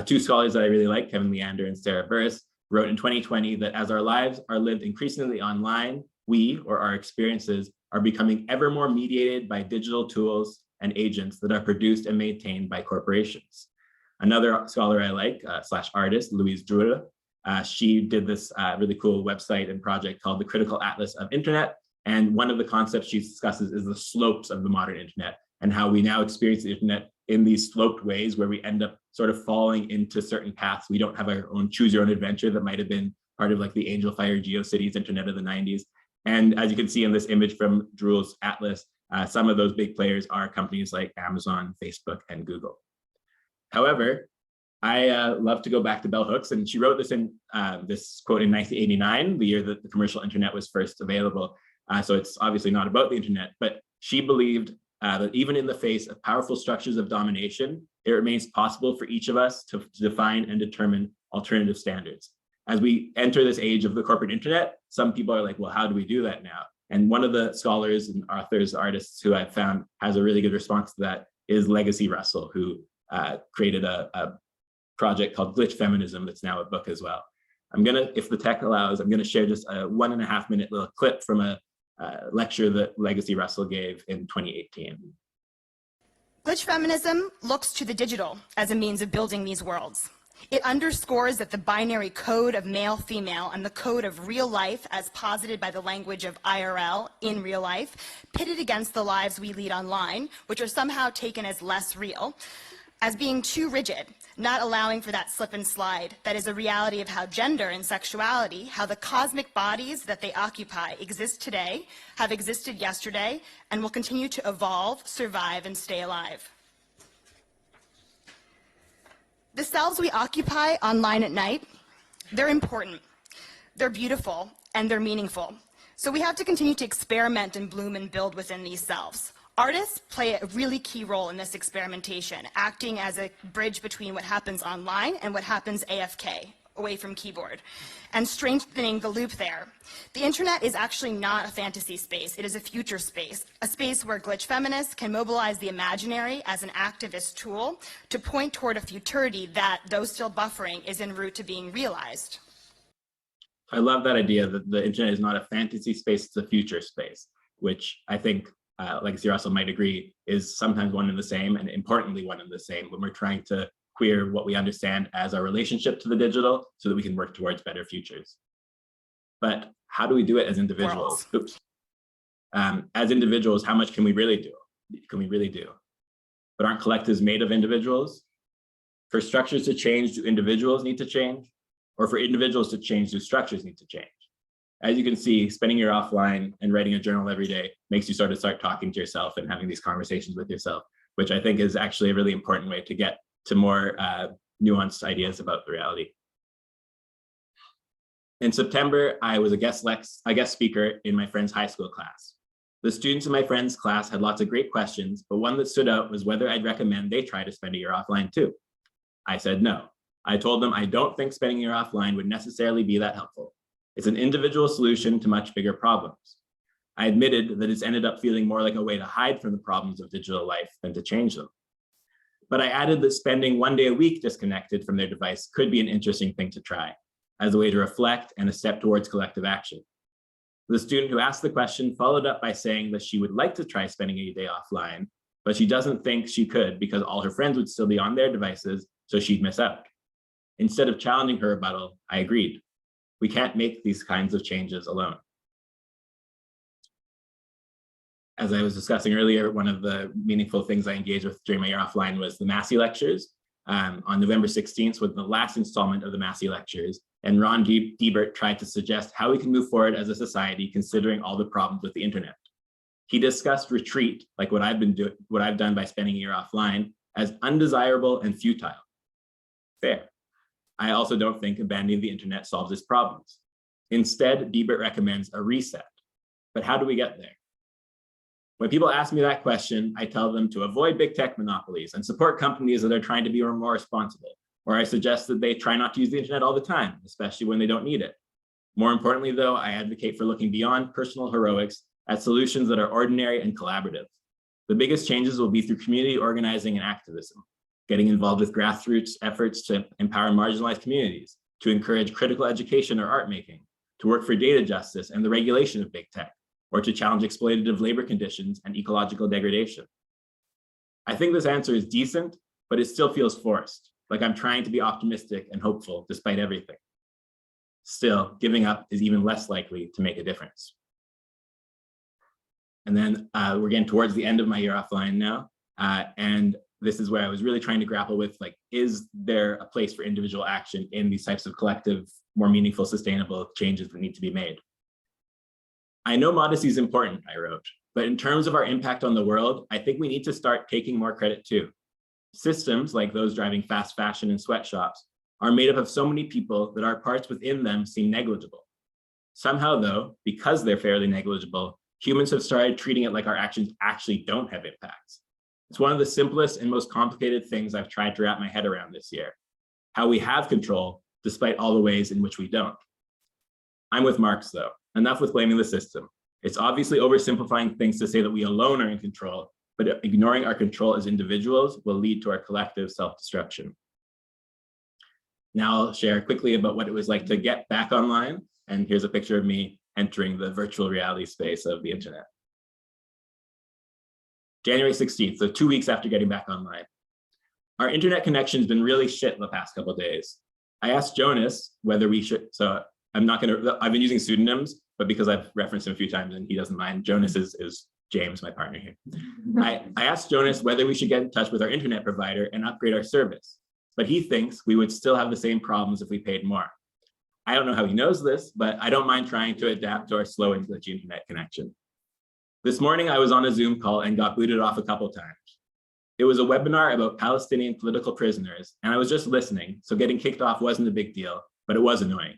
Two scholars that I really like, Kevin Leander and Sarah Burris, wrote in 2020 that as our lives are lived increasingly online, we, or our experiences, are becoming ever more mediated by digital tools and agents that are produced and maintained by corporations. Another scholar I like, / artist, Louise Drude, she did this really cool website and project called the Critical Atlas of Internet. And one of the concepts she discusses is the slopes of the modern internet and how we now experience the internet in these sloped ways where we end up sort of falling into certain paths. We don't have our own choose your own adventure that might have been part of like the Angel Fire GeoCities internet of the 90s. And as you can see in this image from Drule's Atlas, some of those big players are companies like Amazon, Facebook, and Google. However, I love to go back to bell hooks, and she wrote this in this quote in 1989, the year that the commercial internet was first available. So it's obviously not about the internet, but she believed that even in the face of powerful structures of domination, it remains possible for each of us to define and determine alternative standards. As we enter this age of the corporate internet, some people are like, well, how do we do that now? And one of the scholars and authors, artists who I've found has a really good response to that is Legacy Russell, who created a project called Glitch Feminism that's now a book as well. I'm gonna, if the tech allows, I'm gonna share just a 1.5 minute little clip from a lecture that Legacy Russell gave in 2018. Glitch feminism looks to the digital as a means of building these worlds. It underscores that the binary code of male-female and the code of real life as posited by the language of IRL, in real life, pitted against the lives we lead online, which are somehow taken as less real, as being too rigid, not allowing for that slip and slide that is a reality of how gender and sexuality, how the cosmic bodies that they occupy exist today, have existed yesterday, and will continue to evolve, survive, and stay alive. The selves we occupy online at night, they're important, they're beautiful, and they're meaningful. So we have to continue to experiment and bloom and build within these selves. Artists play a really key role in this experimentation, acting as a bridge between what happens online and what happens AFK, away from keyboard, and strengthening the loop there. The internet is actually not a fantasy space, it is a future space, a space where glitch feminists can mobilize the imaginary as an activist tool to point toward a futurity that, though still buffering, is en route to being realized. I love that idea that the internet is not a fantasy space, it's a future space, which I think Legacy Russell might agree is sometimes one and the same, and importantly one and the same when we're trying to queer what we understand as our relationship to the digital so that we can work towards better futures. But how do we do it as individuals? Oops. As individuals, how much can we really do? But aren't collectives made of individuals? For structures to change, do individuals need to change? Or for individuals to change, do structures need to change? As you can see, spending your offline and writing a journal every day makes you start talking to yourself and having these conversations with yourself, which I think is actually a really important way to get to more nuanced ideas about the reality. In September, I was a guest speaker in my friend's high school class. The students in my friend's class had lots of great questions, but one that stood out was whether I'd recommend they try to spend a year offline too. I said no. I told them I don't think spending a year offline would necessarily be that helpful. It's an individual solution to much bigger problems. I admitted that it's ended up feeling more like a way to hide from the problems of digital life than to change them. But I added that spending one day a week disconnected from their device could be an interesting thing to try, as a way to reflect and a step towards collective action. The student who asked the question followed up by saying that she would like to try spending a day offline, but she doesn't think she could because all her friends would still be on their devices, so she'd miss out. Instead of challenging her rebuttal, I agreed. We can't make these kinds of changes alone. As I was discussing earlier, one of the meaningful things I engaged with during my year offline was the Massey Lectures. On November 16th was the last installment of the Massey Lectures, and Ron Diebert tried to suggest how we can move forward as a society considering all the problems with the internet. He discussed retreat, like what I've done by spending a year offline, as undesirable and futile. Fair. I also don't think abandoning the internet solves its problems. Instead, Diebert recommends a reset. But how do we get there? When people ask me that question, I tell them to avoid big tech monopolies and support companies that are trying to be more responsible. Or I suggest that they try not to use the internet all the time, especially when they don't need it. More importantly, though, I advocate for looking beyond personal heroics at solutions that are ordinary and collaborative. The biggest changes will be through community organizing and activism, getting involved with grassroots efforts to empower marginalized communities, to encourage critical education or art making, to work for data justice and the regulation of big tech, or to challenge exploitative labor conditions and ecological degradation. I think this answer is decent, but it still feels forced, like I'm trying to be optimistic and hopeful despite everything. Still, giving up is even less likely to make a difference. And then we're getting towards the end of my year offline now, and this is where I was really trying to grapple with, like, is there a place for individual action in these types of collective, more meaningful, sustainable changes that need to be made? I know modesty is important, I wrote, but in terms of our impact on the world, I think we need to start taking more credit too. Systems like those driving fast fashion and sweatshops are made up of so many people that our parts within them seem negligible. Somehow though, because they're fairly negligible, humans have started treating it like our actions actually don't have impacts. It's one of the simplest and most complicated things I've tried to wrap my head around this year, how we have control despite all the ways in which we don't. I'm with Marx though, enough with blaming the system. It's obviously oversimplifying things to say that we alone are in control, but ignoring our control as individuals will lead to our collective self-destruction. Now I'll share quickly about what it was like to get back online, and here's a picture of me entering the virtual reality space of the internet. January 16th, so 2 weeks after getting back online. Our internet connection's been really shit the past couple of days. I asked Jonas whether we should, so I've been using pseudonyms, but because I've referenced him a few times and he doesn't mind, Jonas is James, my partner here. I asked Jonas whether we should get in touch with our internet provider and upgrade our service, but he thinks we would still have the same problems if we paid more. I don't know how he knows this, but I don't mind trying to adapt to our slow and glitchy internet connection. This morning, I was on a Zoom call and got booted off a couple times. It was a webinar about Palestinian political prisoners, and I was just listening, so getting kicked off wasn't a big deal, but it was annoying.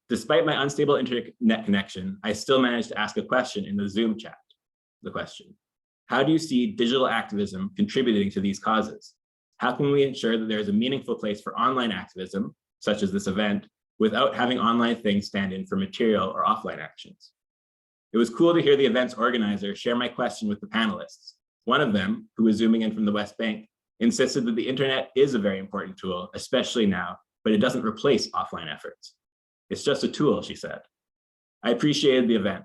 Despite my unstable internet connection, I still managed to ask a question in the Zoom chat. The question: how do you see digital activism contributing to these causes? How can we ensure that there is a meaningful place for online activism, such as this event, without having online things stand in for material or offline actions? It was cool to hear the event's organizer share my question with the panelists. One of them, who was zooming in from the West Bank, insisted that the internet is a very important tool, especially now, but it doesn't replace offline efforts. It's just a tool, she said. I appreciated the event.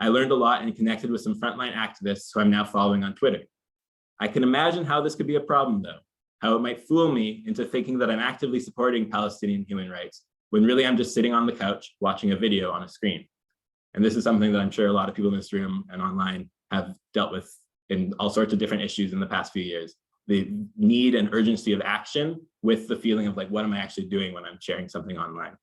I learned a lot and connected with some frontline activists who I'm now following on Twitter. I can imagine how this could be a problem though, how it might fool me into thinking that I'm actively supporting Palestinian human rights, when really I'm just sitting on the couch watching a video on a screen. And this is something that I'm sure a lot of people in this room and online have dealt with in all sorts of different issues in the past few years. The need and urgency of action with the feeling of like, what am I actually doing when I'm sharing something online?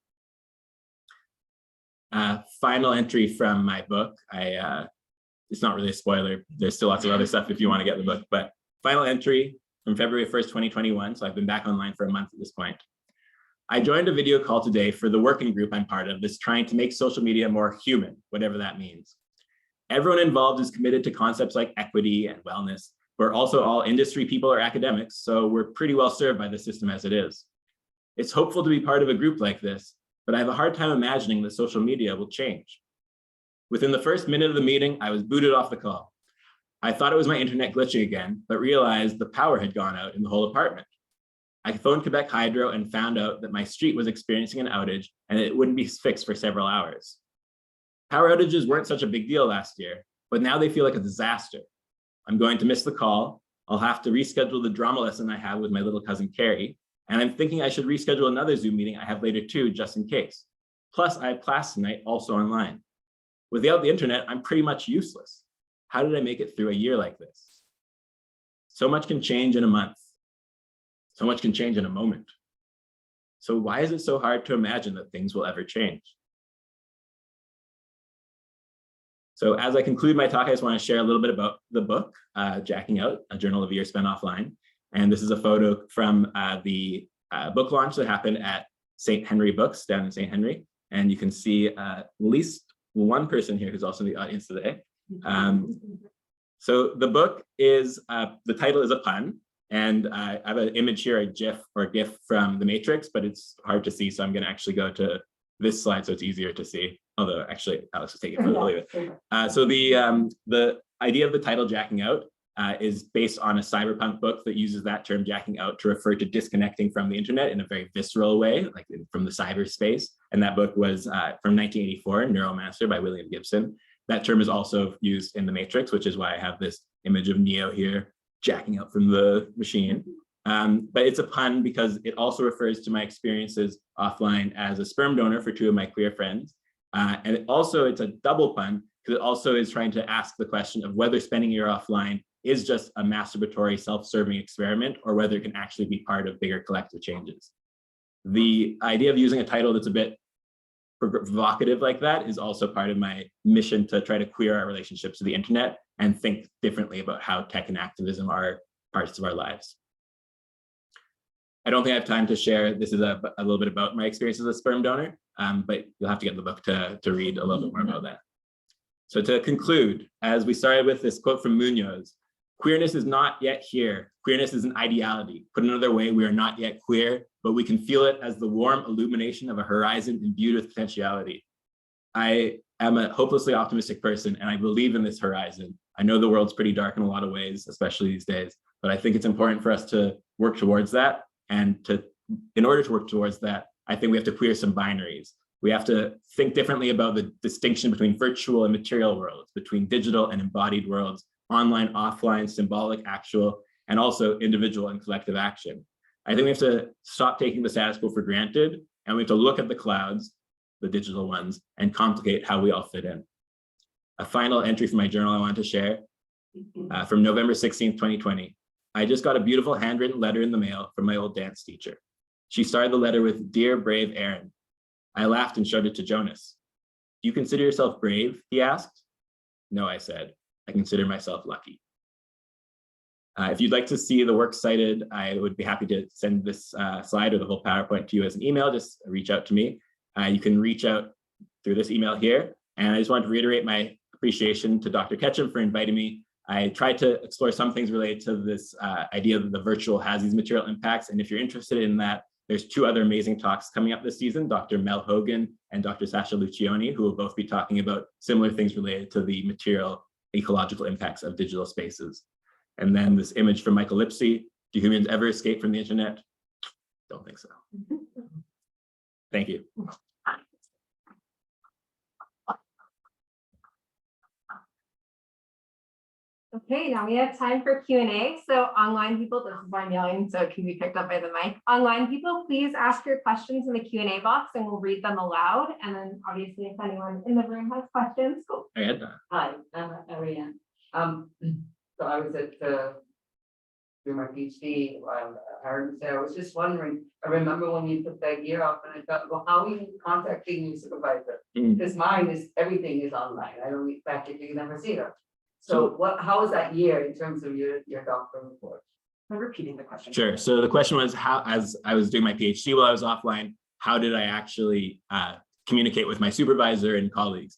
Final entry from my book. It's not really a spoiler. There's still lots of other stuff if you want to get the book, but final entry from February 1st, 2021. So I've been back online for a month at this point. I joined a video call today for the working group I'm part of that's trying to make social media more human, whatever that means. Everyone involved is committed to concepts like equity and wellness. We're also all industry people or academics, so we're pretty well served by the system as it is. It's hopeful to be part of a group like this, but I have a hard time imagining that social media will change. Within the first minute of the meeting, I was booted off the call. I thought it was my internet glitching again, but realized the power had gone out in the whole apartment. I phoned Quebec Hydro and found out that my street was experiencing an outage and it wouldn't be fixed for several hours. Power outages weren't such a big deal last year, but now they feel like a disaster. I'm going to miss the call. I'll have to reschedule the drama lesson I have with my little cousin Carrie, and I'm thinking I should reschedule another Zoom meeting I have later too, just in case. Plus, I have class tonight also online. Without the internet, I'm pretty much useless. How did I make it through a year like this? So much can change in a month. So much can change in a moment. So why is it so hard to imagine that things will ever change? So as I conclude my talk, I just want to share a little bit about the book, Jacking Out, a journal of a year spent offline. And this is a photo from the book launch that happened at St. Henry Books down in St. Henry. And you can see at least one person here who's also in the audience today. So the book is, the title is a pun. And I have an image here, a GIF or GIF from The Matrix, but it's hard to see. So I'm going to actually go to this slide so it's easier to see. Although actually, Alex will take it for the leave it. So the idea of the title Jacking Out is based on a cyberpunk book that uses that term jacking out to refer to disconnecting from the internet in a very visceral way, like from the cyberspace. And that book was from 1984, Neuromancer by William Gibson. That term is also used in The Matrix, which is why I have this image of Neo here jacking out from the machine. But it's a pun because it also refers to my experiences offline as a sperm donor for two of my queer friends. And it's a double pun because it also is trying to ask the question of whether spending a year offline is just a masturbatory self-serving experiment or whether it can actually be part of bigger collective changes. The idea of using a title that's a bit provocative like that is also part of my mission to try to queer our relationships to the internet and think differently about how tech and activism are parts of our lives. I don't think I have time to share. This is a little bit about my experience as a sperm donor, but you'll have to get the book to read a little bit more about that. So to conclude, as we started with this quote from Munoz, queerness is not yet here. Queerness is an ideality. Put another way, we are not yet queer, but we can feel it as the warm illumination of a horizon imbued with potentiality. I am a hopelessly optimistic person and I believe in this horizon. I know the world's pretty dark in a lot of ways, especially these days, but I think it's important for us to work towards that. And in order to work towards that, I think we have to clear some binaries. We have to think differently about the distinction between virtual and material worlds, between digital and embodied worlds, online, offline, symbolic, actual, and also individual and collective action. I think we have to stop taking the status quo for granted, and we have to look at the clouds, the digital ones, and complicate how we all fit in. A final entry from my journal I wanted to share. from November 16th, 2020. I just got a beautiful handwritten letter in the mail from my old dance teacher. She started the letter with, "Dear brave Aron." I laughed and showed it to Jonas. "Do you consider yourself brave?" he asked. "No," I said. "I consider myself lucky." If you'd like to see the work cited, I would be happy to send this slide or the whole PowerPoint to you as an email. Just reach out to me. You can reach out through this email here. And I just wanted to reiterate my appreciation to Dr. Ketchum for inviting me. I tried to explore some things related to this idea that the virtual has these material impacts. And if you're interested in that, there's two other amazing talks coming up this season, Dr. Mel Hogan and Dr. Sasha Lucioni, who will both be talking about similar things related to the material ecological impacts of digital spaces. And then this image from Michael Lipsey, "Do humans ever escape from the internet?" Don't think so. Thank you. Okay, now we have time for Q&A. So online people, this is why I'm yelling so it can be picked up by the mic. Online people, please ask your questions in the Q&A box and we'll read them aloud. And then obviously if anyone in the room has questions, go. Hi, I'm Ariane. So I was at doing my PhD while Aron was there. I was just wondering, I remember when you took that year off and I thought, well, how are you contacting your supervisor? Because mine is, everything is online. I don't practically never see her. So how was that year in terms of your doctoral report? I'm repeating the question. Sure. So the question was, how, as I was doing my PhD while I was offline, how did I actually communicate with my supervisor and colleagues?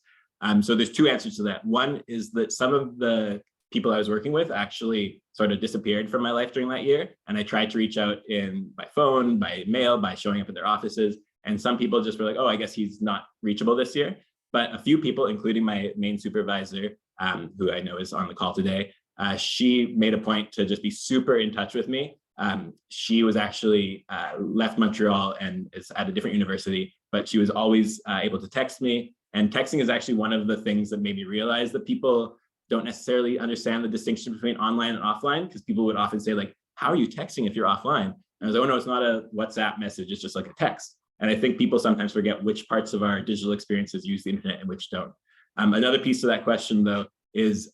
So there's two answers to that. One is that some of the people I was working with actually sort of disappeared from my life during that year. And I tried to reach out by phone, by mail, by showing up at their offices. And some people just were like, oh, I guess he's not reachable this year. But a few people, including my main supervisor, who I know is on the call today, she made a point to just be super in touch with me. She was actually left Montreal and is at a different university, but she was always able to text me. And texting is actually one of the things that made me realize that people don't necessarily understand the distinction between online and offline, because people would often say like, how are you texting if you're offline? And I was like, oh no, it's not a WhatsApp message, it's just like a text. And I think people sometimes forget which parts of our digital experiences use the internet and which don't. Another piece of that question though, is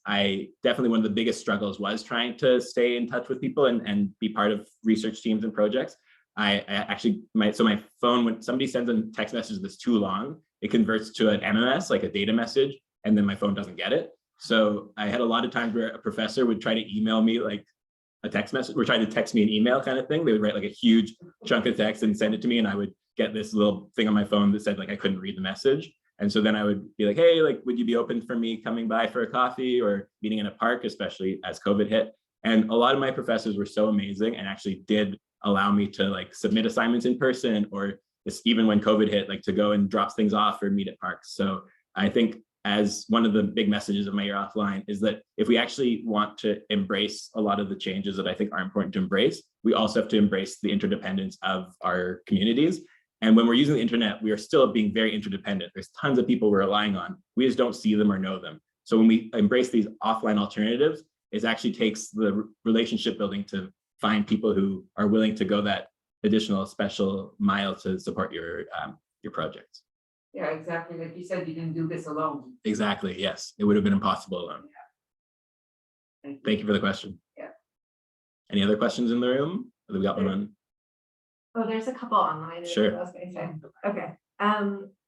definitely one of the biggest struggles was trying to stay in touch with people and be part of research teams and projects. I actually, my phone, when somebody sends a text message that's too long, it converts to an MMS, like a data message, and then my phone doesn't get it. So I had a lot of times where a professor would try to email me like a text message, or try to text me an email kind of thing. They would write like a huge chunk of text and send it to me, and I would get this little thing on my phone that said like I couldn't read the message. And so then I would be like, hey, like, would you be open for me coming by for a coffee or meeting in a park, especially as COVID hit? And a lot of my professors were so amazing and actually did allow me to like submit assignments in person, or even when COVID hit, like to go and drop things off or meet at parks. So I think as one of the big messages of my year offline is that if we actually want to embrace a lot of the changes that I think are important to embrace, we also have to embrace the interdependence of our communities. And when we're using the internet, we are still being very interdependent. There's tons of people we're relying on. We just don't see them or know them. So when we embrace these offline alternatives, it actually takes the relationship building to find people who are willing to go that additional special mile to support your projects. Yeah, exactly. Like you said, you didn't do this alone. Exactly. Yes, it would have been impossible alone. Yeah. Thank you for the question. Yeah. Any other questions in the room? We got one on. Oh, there's a couple online. Sure. I was gonna say. Okay.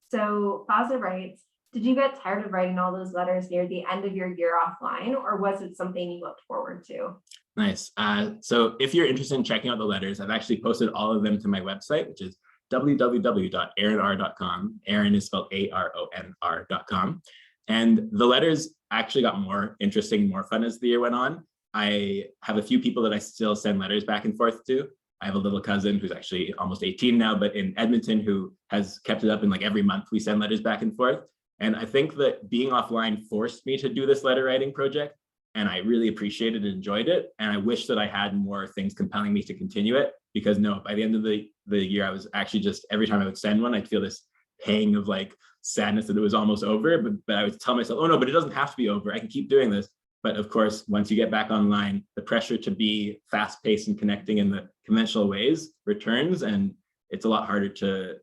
So Faza writes, did you get tired of writing all those letters near the end of your year offline, or was it something you looked forward to? Nice. So if you're interested in checking out the letters, I've actually posted all of them to my website, which is www.aronr.com. Aron is spelled ARONR.com. And the letters actually got more interesting, more fun as the year went on. I have a few people that I still send letters back and forth to. I have a little cousin who's actually almost 18 now, but in Edmonton, who has kept it up, and like every month we send letters back and forth. And I think that being offline forced me to do this letter writing project, and I really appreciated and enjoyed it. And I wish that I had more things compelling me to continue it, because no, by the end of the year, I was actually just, every time I would send one, I'd feel this pang of like sadness that it was almost over, but I would tell myself, oh no, but it doesn't have to be over. I can keep doing this. But of course, once you get back online, the pressure to be fast paced and connecting in the conventional ways returns, and it's a lot harder to,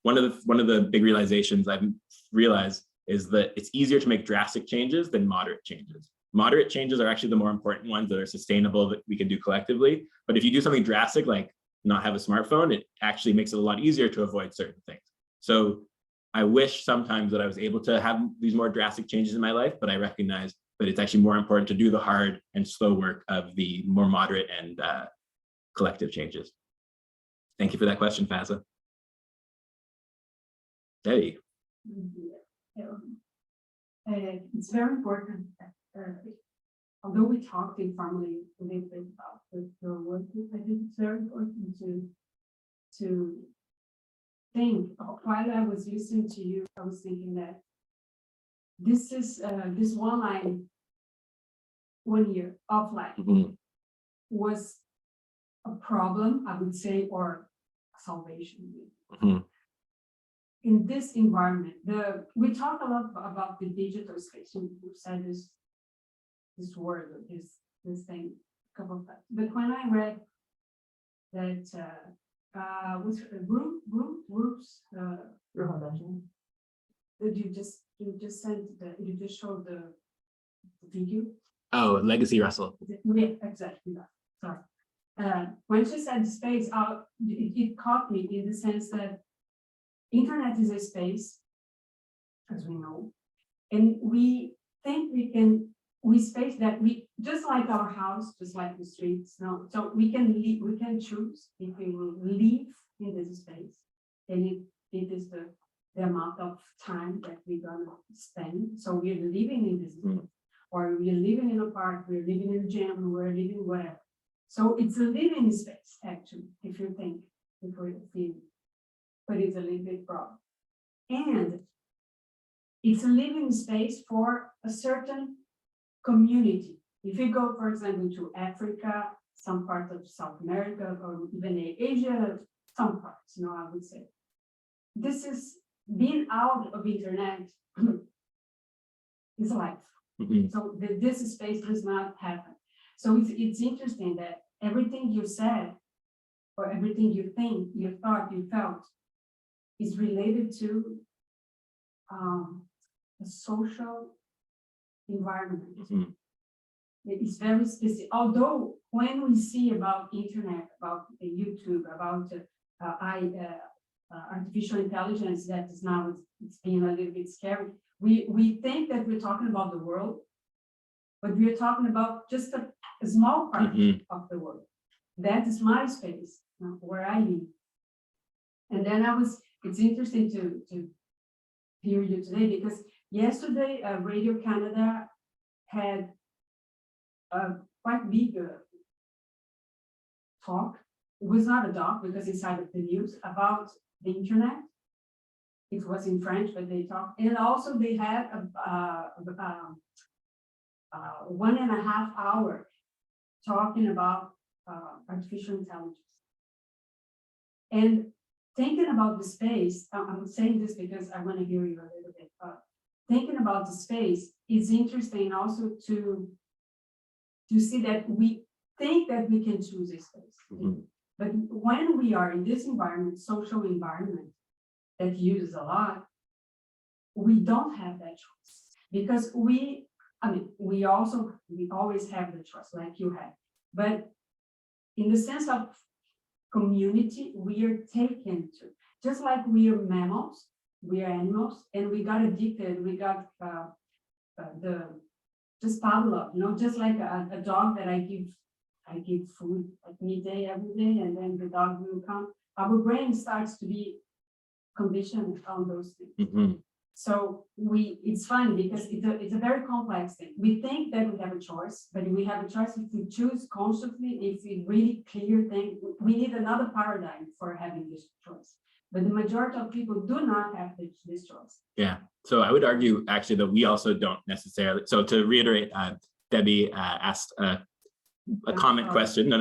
one of the big realizations I've realized is that it's easier to make drastic changes than moderate changes. moderate changes are actually the more important ones that are sustainable that we can do collectively. But if you do something drastic, like not have a smartphone, it actually makes it a lot easier to avoid certain things. So I wish sometimes that I was able to have these more drastic changes in my life, but I recognize that it's actually more important to do the hard and slow work of the more moderate and collective changes. Thank you for that question, Faza. Debbie. It's very important. Although we talked informally a little bit about your work, I think it's very important to think. While I was listening to you, I was thinking that this is this one line, 1 year offline was a problem, I would say, or salvation. In this environment, we talk a lot about the digital space. You said this word, this thing a couple of times. But when I read that was groups that you just sent you just showed the video. Oh, Legacy Russell. Yeah, exactly that. Sorry. When she said space, it caught me in the sense that internet is a space, as we know, and we think we space that we, just like our house, just like the streets, no, so we can choose if we will live in this space, and it is the amount of time that we're gonna spend. So we're living in this space, or we're living in a park, we're living in a gym, we're living whatever. So it's a living space, actually, if you think, but it's a little bit broad. And it's a living space for a certain community. If you go, for example, to Africa, some parts of South America, or even Asia, some parts, I would say. This is being out of internet is life. So this space does not happen. So it's interesting that everything you said, or everything you think, you thought, you felt, is related to a social environment. It is very specific. Although when we see about internet, about YouTube, about artificial intelligence, that is now it's being a little bit scary. We think that we're talking about the world, but we're talking about just a small part of the world. That is my space, where I live. And then it's interesting to hear you today, because yesterday Radio Canada had a quite big talk. It was not a doc, because inside of the news, about the internet. It was in French, but they talked, and also they had a 1.5 hour talking about artificial intelligence. And thinking about the space, I'm saying this because I want to hear you a little bit. Thinking about the space is interesting also to see that we think that we can choose a space. But when we are in this environment, social environment that uses a lot, we don't have that choice, because we always have the choice, like you had. But in the sense of community, we are taken to, just like we are mammals, we are animals, and we got addicted, we got just Pavlov, just like a dog that I give food at midday every day, and then the dog will come. Our brain starts to be conditioned on those things. So it's funny because it's a very complex thing. We think that we have a choice, but we have a choice if we choose consciously, if we really clear things. We need another paradigm for having this choice. But the majority of people do not have this choice. Yeah. So I would argue actually that we also don't necessarily. So to reiterate, Debbie asked a comment question,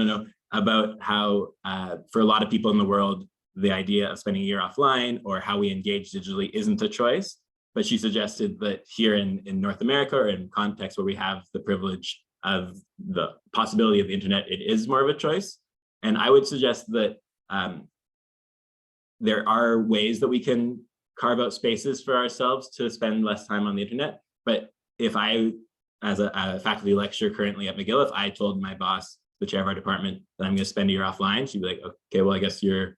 about how for a lot of people in the world, the idea of spending a year offline or how we engage digitally isn't a choice. But she suggested that here in North America, or in contexts where we have the privilege of the possibility of the internet, it is more of a choice. And I would suggest that there are ways that we can carve out spaces for ourselves to spend less time on the internet. But if I as a faculty lecturer currently at McGill, if I told my boss, the chair of our department, that I'm going to spend a year offline, she'd be like, okay, well, I guess you're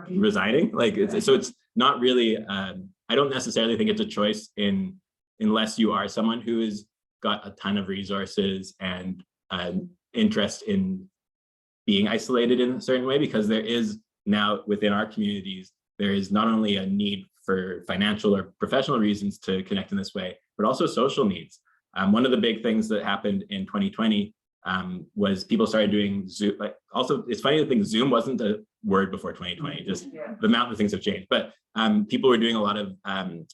resigning. Like, so it's not really, I don't necessarily think it's a choice unless you are someone who has got a ton of resources and interest in being isolated in a certain way, because there is now within our communities, there is not only a need for financial or professional reasons to connect in this way, but also social needs. One of the big things that happened in 2020 was people started doing Zoom. Like, also, it's funny to think Zoom wasn't a word before 2020, just the amount of things have changed. But people were doing a lot of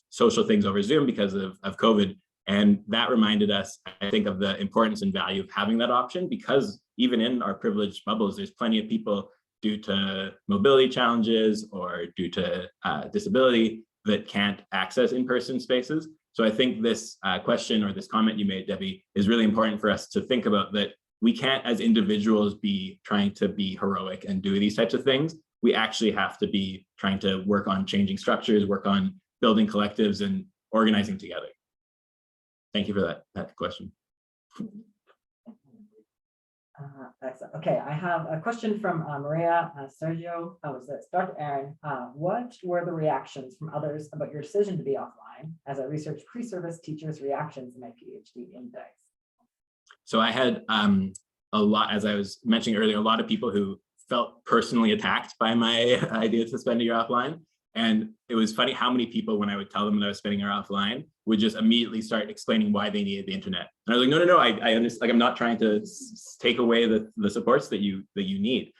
social things over Zoom because of COVID. And that reminded us, I think, of the importance and value of having that option, because even in our privileged bubbles, there's plenty of people due to mobility challenges or due to disability that can't access in-person spaces. So I think this question or this comment you made, Debbie, is really important for us to think about, that we can't as individuals be trying to be heroic and do these types of things. We actually have to be trying to work on changing structures, work on building collectives and organizing together. Thank you for that question. Excellent. Okay, I have a question from Maria, Sergio, Dr. Aron. What were the reactions from others about your decision to be offline, as I researched pre-service teachers' reactions in my PhD in DISE? So I had a lot, as I was mentioning earlier, a lot of people who felt personally attacked by my idea to spend a year offline. And it was funny how many people, when I would tell them that I was spending a year offline, would just immediately start explaining why they needed the internet. And I was like, no, I understand. Like, I'm not trying to take away the supports that you need.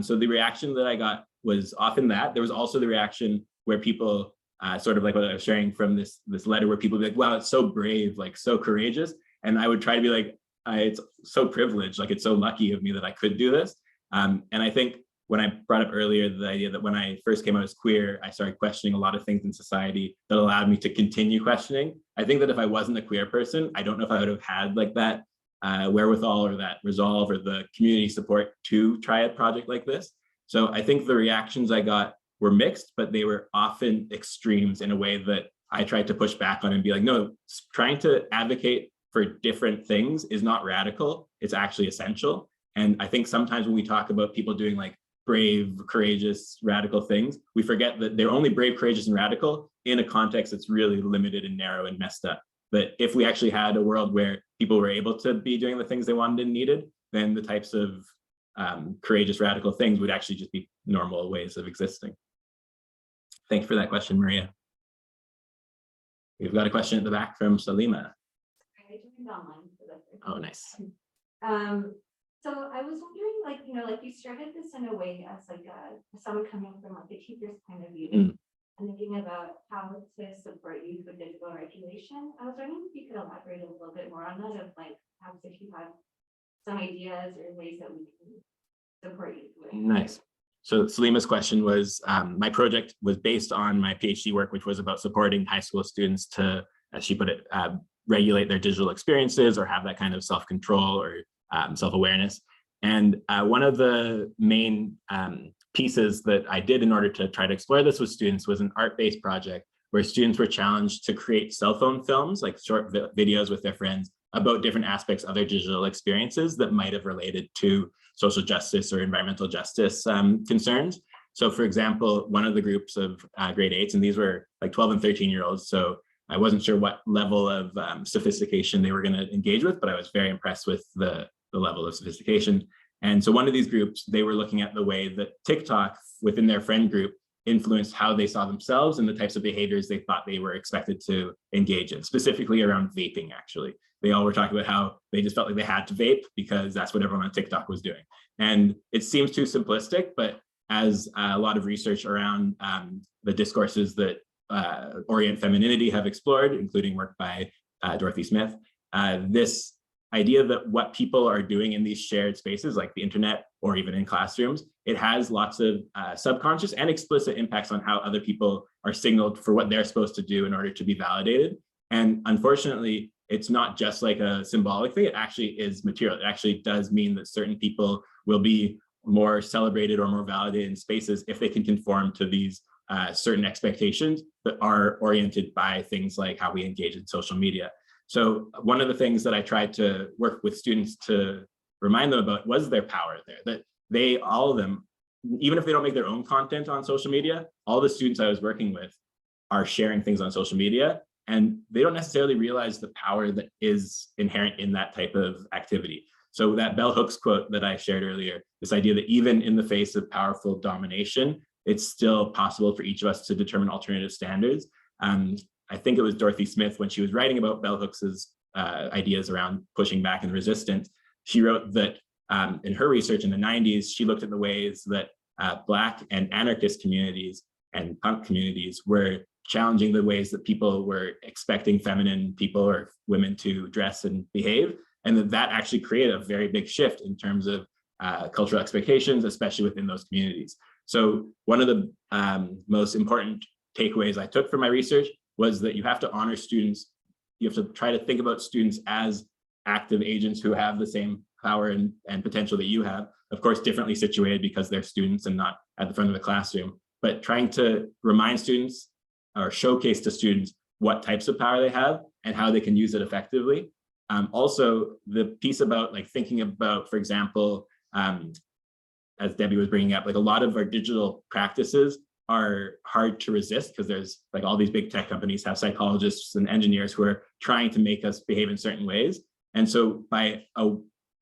So the reaction that I got was often that. There was also the reaction where people, sort of like what I was sharing from this letter, where people would be like, wow, it's so brave, like so courageous. And I would try to be like, it's so privileged, like it's so lucky of me that I could do this. And I think when I brought up earlier the idea that when I first came out as queer, I started questioning a lot of things in society that allowed me to continue questioning. I think that if I wasn't a queer person, I don't know if I would have had like that wherewithal or that resolve or the community support to try a project like this. So I think the reactions I got were mixed, but they were often extremes in a way that I tried to push back on and be like, no, trying to advocate for different things is not radical, it's actually essential. And I think sometimes when we talk about people doing like brave, courageous, radical things, we forget that they're only brave, courageous, and radical in a context that's really limited and narrow and messed up. But if we actually had a world where people were able to be doing the things they wanted and needed, then the types of courageous, radical things would actually just be normal ways of existing. Thank you for that question, Maria. We've got a question at the back from Salima. Oh, nice. So I was wondering, like, like you started this in a way as like someone coming from like a teacher's point of view and thinking about how to support youth with digital regulation. I was wondering if you could elaborate a little bit more on that, of like, perhaps if you have some ideas or ways that we can support youth with. Nice. So Salima's question was, my project was based on my PhD work, which was about supporting high school students to, as she put it, regulate their digital experiences or have that kind of self-control or self-awareness. And one of the main pieces that I did in order to try to explore this with students was an art-based project where students were challenged to create cell phone films, like short videos with their friends about different aspects of their digital experiences that might have related to social justice or environmental justice concerns. So for example, one of the groups of grade 8s, and these were like 12 and 13-year-olds, so I wasn't sure what level of sophistication they were going to engage with, but I was very impressed with the level of sophistication. And so one of these groups, they were looking at the way that TikTok within their friend group influenced how they saw themselves and the types of behaviors they thought they were expected to engage in, specifically around vaping, actually. They all were talking about how they just felt like they had to vape because that's what everyone on TikTok was doing. And it seems too simplistic, but as a lot of research around the discourses that Orient femininity have explored, including work by Dorothy Smith, this idea that what people are doing in these shared spaces like the internet or even in classrooms, it has lots of subconscious and explicit impacts on how other people are signaled for what they're supposed to do in order to be validated. And unfortunately, it's not just like a symbolic thing, it actually is material. It actually does mean that certain people will be more celebrated or more validated in spaces if they can conform to these certain expectations that are oriented by things like how we engage in social media. So one of the things that I tried to work with students to remind them about was their power there, that they, all of them, even if they don't make their own content on social media, all the students I was working with are sharing things on social media, and they don't necessarily realize the power that is inherent in that type of activity. So that Bell Hooks quote that I shared earlier, this idea that even in the face of powerful domination, it's still possible for each of us to determine alternative standards. I think it was Dorothy Smith, when she was writing about Bell Hooks's ideas around pushing back and resistance, she wrote that in her research in the 90s, she looked at the ways that Black and anarchist communities and punk communities were challenging the ways that people were expecting feminine people or women to dress and behave, and that actually created a very big shift in terms of cultural expectations, especially within those communities. So one of the most important takeaways I took from my research was that you have to honor students. You have to try to think about students as active agents who have the same power and potential that you have, of course, differently situated because they're students and not at the front of the classroom, but trying to remind students or showcase to students what types of power they have and how they can use it effectively. Also, the piece about like thinking about, for example, as Debbie was bringing up, like a lot of our digital practices are hard to resist because there's like all these big tech companies have psychologists and engineers who are trying to make us behave in certain ways. And so by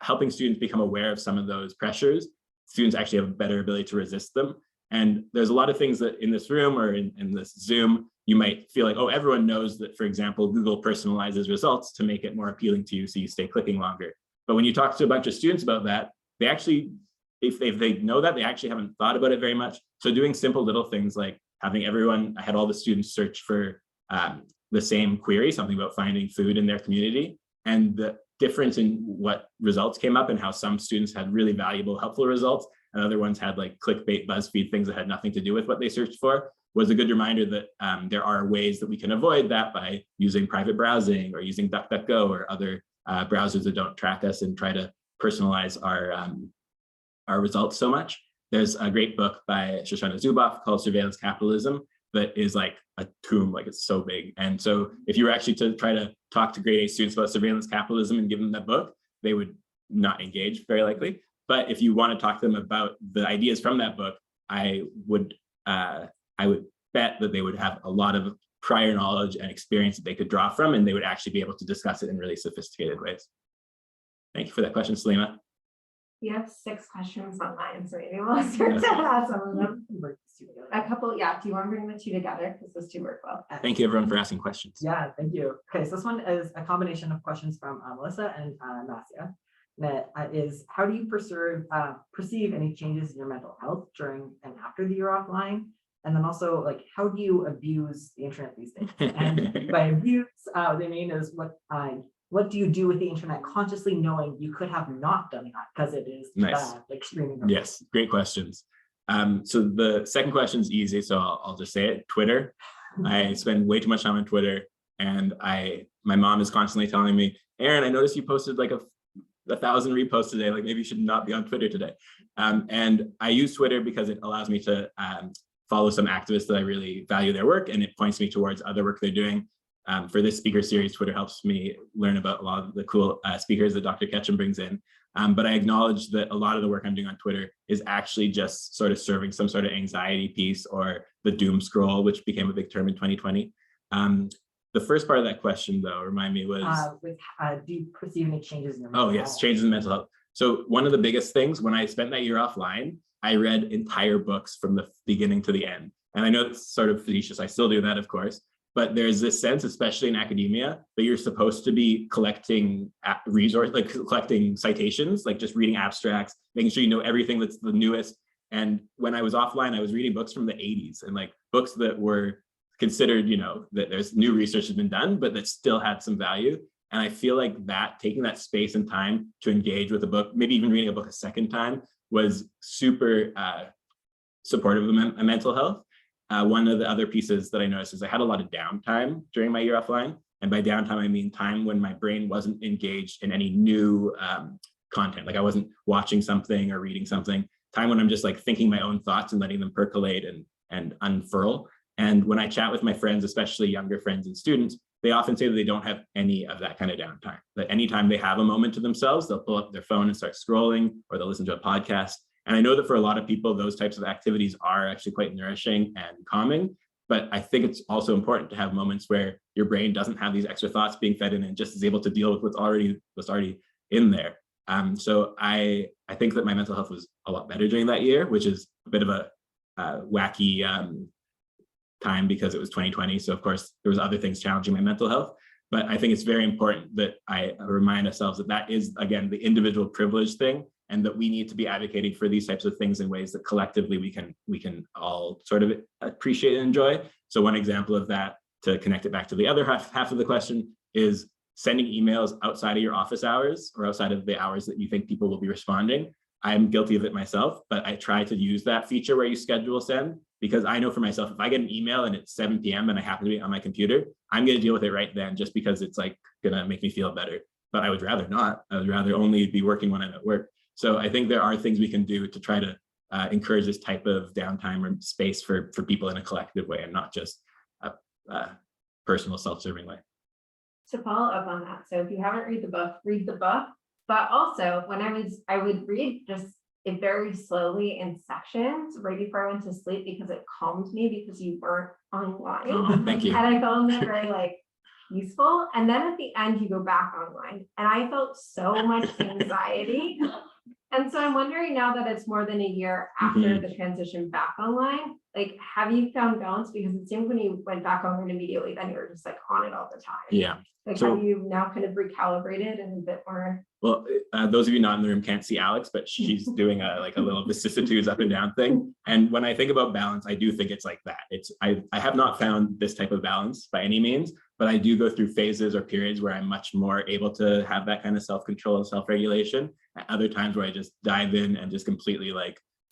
helping students become aware of some of those pressures, students actually have a better ability to resist them. And there's a lot of things that in this room or in this Zoom, you might feel like, oh, everyone knows that, for example, Google personalizes results to make it more appealing to you so you stay clicking longer. But when you talk to a bunch of students about that, they actually, if they know that, they actually haven't thought about it very much. So doing simple little things like having everyone, I had all the students search for the same query, something about finding food in their community, and the difference in what results came up and how some students had really valuable, helpful results, and other ones had like clickbait, BuzzFeed, things that had nothing to do with what they searched for, was a good reminder that there are ways that we can avoid that by using private browsing or using DuckDuckGo or other browsers that don't track us and try to personalize our results so much. There's a great book by Shoshana Zuboff called Surveillance Capitalism that is like a tomb, like it's so big. And so if you were actually to try to talk to grade 8 students about surveillance capitalism and give them that book, they would not engage very likely. But if you want to talk to them about the ideas from that book, I would bet that they would have a lot of prior knowledge and experience that they could draw from, and they would actually be able to discuss it in really sophisticated ways. Thank you for that question, Salima. We have 6 questions online, so maybe we'll start to have some of them. A couple, yeah. Do you want to bring the 2 together? Because those 2 work well. Thank you everyone for asking questions. Yeah, thank you. Okay, so this one is a combination of questions from Melissa and Nasia. That is, how do you perceive any changes in your mental health during and after the year offline? And then also, like, how do you abuse the internet these days? And by abuse, what they mean is what do you do with the internet consciously knowing you could have not done that because it is nice. Bad, like streaming. Yes, great questions. So the second question is easy, so I'll just say it. Twitter. I spend way too much time on Twitter, and my mom is constantly telling me, Aaron, I noticed you posted like 1,000 reposts today, like maybe you should not be on Twitter today. And I use Twitter because it allows me to follow some activists that I really value their work, and it points me towards other work they're doing. For this speaker series, Twitter helps me learn about a lot of the cool speakers that Dr. Ketchum brings in. But I acknowledge that a lot of the work I'm doing on Twitter is actually just sort of serving some sort of anxiety piece or the doom scroll, which became a big term in 2020. The first part of that question, though, remind me was... do you perceive any changes in your mental health? Oh, yes, health? changes in mental health. So one of the biggest things, when I spent that year offline, I read entire books from the beginning to the end. And I know it's sort of facetious. I still do that, of course. But there's this sense, especially in academia, that you're supposed to be collecting resources, like collecting citations, like just reading abstracts, making sure you know everything that's the newest. And when I was offline, I was reading books from the 80s and like books that were considered, you know, that there's new research has been done, but that still had some value. And I feel like that, taking that space and time to engage with a book, maybe even reading a book a second time, was super supportive of my mental health. One of the other pieces that I noticed is I had a lot of downtime during my year offline. And by downtime, I mean time when my brain wasn't engaged in any new content. Like I wasn't watching something or reading something. Time when I'm just like thinking my own thoughts and letting them percolate and unfurl. And when I chat with my friends, especially younger friends and students, they often say that they don't have any of that kind of downtime. That anytime they have a moment to themselves, they'll pull up their phone and start scrolling, or they'll listen to a podcast. And I know that for a lot of people, those types of activities are actually quite nourishing and calming. But I think it's also important to have moments where your brain doesn't have these extra thoughts being fed in and just is able to deal with what's already in there. So I think that my mental health was a lot better during that year, which is a bit of a wacky time because it was 2020. So of course there was other things challenging my mental health. But I think it's very important that I remind ourselves that that is, again, the individual privilege thing, and that we need to be advocating for these types of things in ways that collectively we can all sort of appreciate and enjoy. So one example of that, to connect it back to the other half of the question, is sending emails outside of your office hours or outside of the hours that you think people will be responding. I'm guilty of it myself, but I try to use that feature where you schedule send, because I know for myself, if I get an email and it's 7 p.m. and I happen to be on my computer, I'm going to deal with it right then, just because it's like going to make me feel better. But I would rather not. I would rather only be working when I'm at work. So I think there are things we can do to try to encourage this type of downtime or space for people in a collective way, and not just a personal self-serving way. To follow up on that, so if you haven't read the book. But also, when I would read just it very slowly in sections right before I went to sleep, because it calmed me because you weren't online. Oh, thank you. And I found that very useful. And then at the end, you go back online, and I felt so much anxiety. And so I'm wondering, now that it's more than a year after the transition back online, have you found balance? Because it seemed when you went back online immediately, then you were just on it all the time. Yeah. So, have you now kind of recalibrated and a bit more? Well, those of you not in the room can't see Alex, but she's doing a little vicissitudes up and down thing. And when I think about balance, I do think it's like that. I have not found this type of balance by any means, but I do go through phases or periods where I'm much more able to have that kind of self-control and self-regulation. At other times where I just dive in and just completely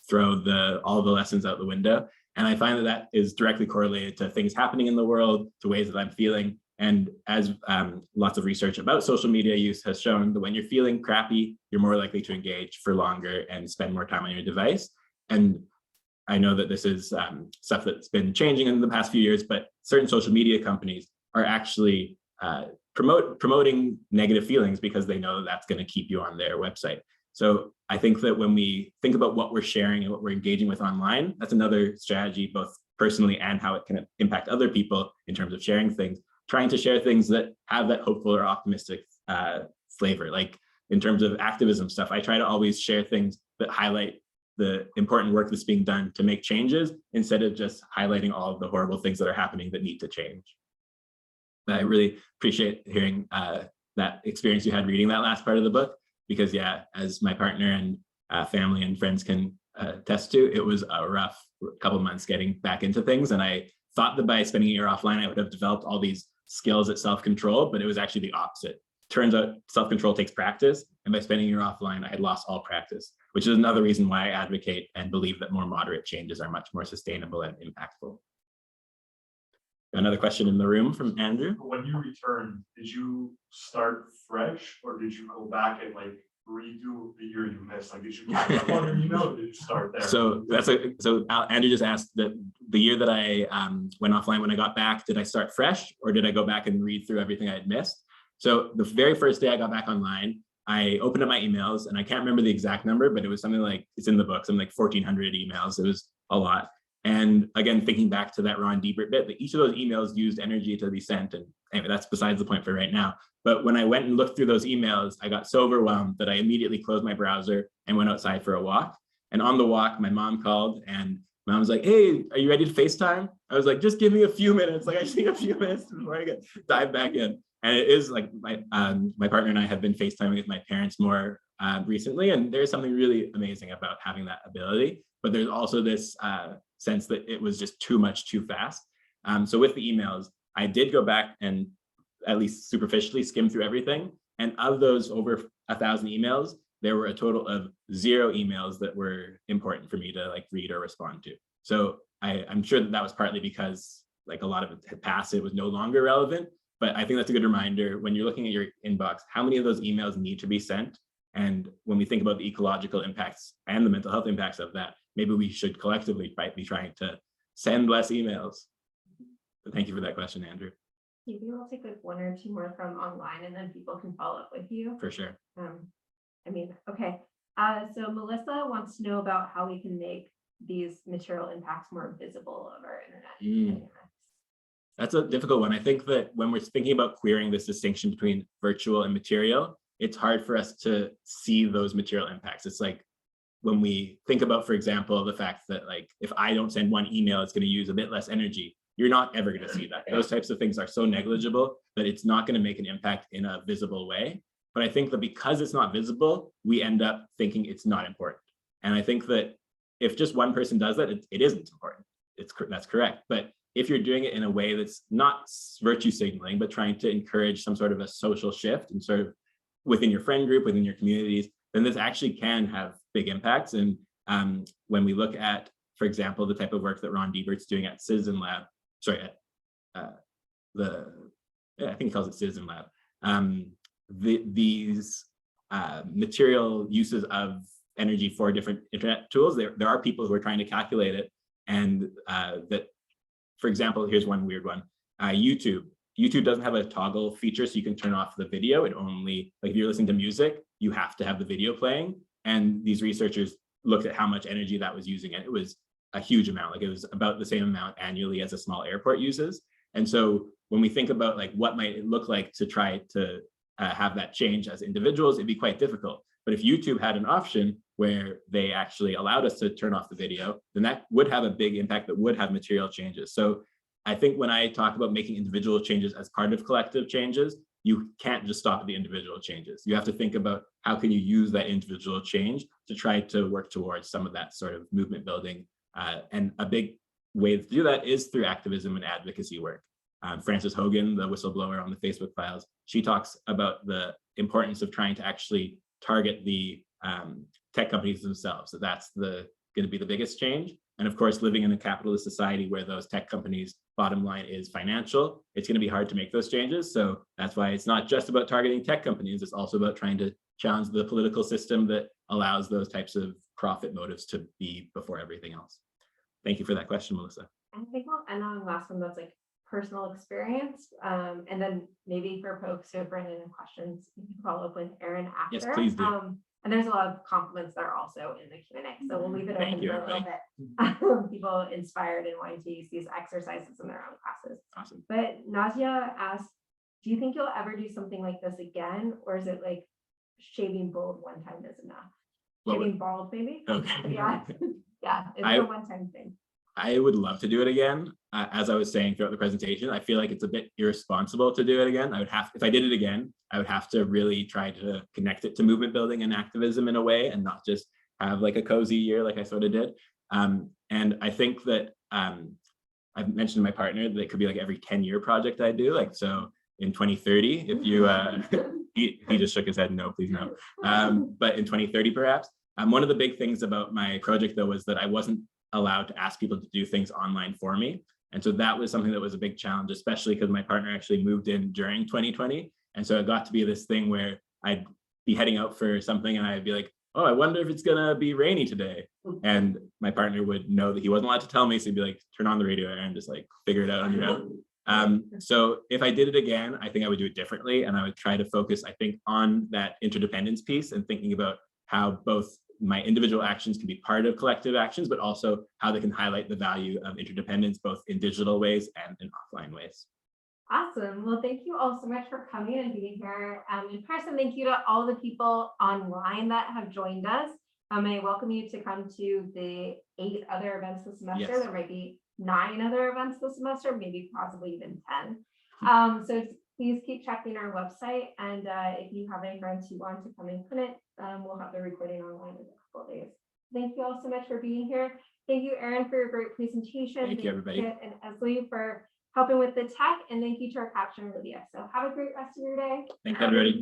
throw all the lessons out the window. And I find that is directly correlated to things happening in the world, to ways that I'm feeling. And as lots of research about social media use has shown, that when you're feeling crappy, you're more likely to engage for longer and spend more time on your device. And I know that this is stuff that's been changing in the past few years, but certain social media companies are actually promoting negative feelings because they know that that's going to keep you on their website. So I think that when we think about what we're sharing and what we're engaging with online, that's another strategy, both personally and how it can impact other people in terms of sharing things. Trying to share things that have that hopeful or optimistic flavor. In terms of activism stuff, I try to always share things that highlight the important work that's being done to make changes, instead of just highlighting all of the horrible things that are happening that need to change. I really appreciate hearing that experience you had reading that last part of the book, because yeah, as my partner and family and friends can attest to, it was a rough couple of months getting back into things. And I thought that by spending a year offline, I would have developed all these skills at self-control, but it was actually the opposite. Turns out self-control takes practice, and by spending a year offline, I had lost all practice, which is another reason why I advocate and believe that more moderate changes are much more sustainable and impactful. Another question in the room from Andrew. When you returned, did you start fresh, or did you go back and redo the year you missed? Did you catch up on your email, or did you start there? So Andrew just asked that the year that I went offline, when I got back, did I start fresh, or did I go back and read through everything I had missed? So the very first day I got back online, I opened up my emails, and I can't remember the exact number, but it was something it's in the book, something 1,400 emails. It was a lot. And again, thinking back to that Ron Deibert bit, that each of those emails used energy to be sent. And anyway, that's besides the point for right now. But when I went and looked through those emails, I got so overwhelmed that I immediately closed my browser and went outside for a walk. And on the walk, my mom called, and mom was like, "Hey, are you ready to FaceTime?" I was like, "Just give me a few minutes. I just need a few minutes before I dive back in." And it is my partner and I have been FaceTiming with my parents more recently. And there's something really amazing about having that ability. But there's also this sense that it was just too much too fast. So with the emails, I did go back and at least superficially skim through everything. And of those over 1,000 emails, there were a total of 0 emails that were important for me to read or respond to. So I'm sure that was partly because a lot of it had passed, it was no longer relevant. But I think that's a good reminder when you're looking at your inbox, how many of those emails need to be sent? And when we think about the ecological impacts and the mental health impacts of that, maybe we should collectively be trying to send less emails. But thank you for that question, Andrew. Maybe we'll take like one or two more from online and then people can follow up with you. For sure. Okay. So Melissa wants to know about how we can make these material impacts more visible of our internet dynamics. That's a difficult one. I think that when we're thinking about querying this distinction between virtual and material, it's hard for us to see those material impacts. It's like when we think about, for example, the fact that like, if I don't send one email, it's going to use a bit less energy. You're not ever going to see that. Those types of things are so negligible that it's not going to make an impact in a visible way. But I think that because it's not visible, we end up thinking it's not important. And I think that if just one person does that, it isn't important. That's correct. But if you're doing it in a way that's not virtue signaling, but trying to encourage some sort of a social shift and sort of within your friend group, within your communities, then this actually can have big impacts. And when we look at, for example, the type of work that Ron Diebert's doing at Citizen Lab, I think he calls it Citizen Lab. These material uses of energy for different internet tools, there are people who are trying to calculate it, and that, for example, here's one weird one. YouTube doesn't have a toggle feature, so you can turn off the video. It only, like if you're listening to music, you have to have the video playing. And these researchers looked at how much energy that was using, and it was a huge amount. Like it was about the same amount annually as a small airport uses. And so when we think about like what might it look like to try to have that change as individuals, it'd be quite difficult. But if YouTube had an option where they actually allowed us to turn off the video, then that would have a big impact, that would have material changes. So I think when I talk about making individual changes as part of collective changes, you can't just stop at the individual changes. You have to think about how can you use that individual change to try to work towards some of that sort of movement building. And a big way to do that is through activism and advocacy work. Frances Hogan, the whistleblower on the Facebook files, she talks about the importance of trying to actually target the tech companies themselves. So that's going to be the biggest change. And of course, living in a capitalist society where those tech companies' bottom line is financial, it's going to be hard to make those changes. So that's why it's not just about targeting tech companies, it's also about trying to challenge the political system that allows those types of profit motives to be before everything else. Thank you for that question, Melissa. I think I'll end on the last one that's like personal experience. And then maybe for folks who have written in questions, you can follow up with Aron after. Yes, please do. And there's a lot of compliments that are also in the Q&A. So we'll leave it open for a little bit. People inspired and wanting to use these exercises in their own classes. Awesome. But Nadia asked, do you think you'll ever do something like this again? Or is it like shaving bald one time is enough? Shaving bald maybe? Okay. Yeah. Yeah, it's a one-time thing. I would love to do it again. As I was saying throughout the presentation, I feel like it's a bit irresponsible to do it again. If I did it again, I would have to really try to connect it to movement building and activism in a way, and not just have like a cozy year like I sort of did. And I think that I've mentioned to my partner that it could be like every 10-year project I do. Like, so in 2030, if you, he just shook his head, no, please no. But in 2030, perhaps. One of the big things about my project though was that I wasn't allowed to ask people to do things online for me. And so that was something that was a big challenge, especially because my partner actually moved in during 2020. And so it got to be this thing where I'd be heading out for something and I'd be like, oh, I wonder if it's gonna be rainy today. And my partner would know that he wasn't allowed to tell me. So he'd be like, turn on the radio and just like figure it out on your own. So if I did it again, I think I would do it differently. And I would try to focus, I think, on that interdependence piece and thinking about how both my individual actions can be part of collective actions, but also how they can highlight the value of interdependence, both in digital ways and in offline ways. Awesome. Well, thank you all so much for coming and being here in person. Thank you to all the people online that have joined us. I welcome you to come to the 8 other events this semester. Yes. There might be 9 other events this semester, maybe possibly even 10. So please keep checking our website. And if you have any friends who want to come and couldn't, we'll have the recording online in a couple of days. Thank you all so much for being here. Thank you, Aron, for your great presentation. Thank you, everybody. Kit and Esley for helping with the tech. And thank you to our captioner, Lydia. So have a great rest of your day. Thanks, everybody.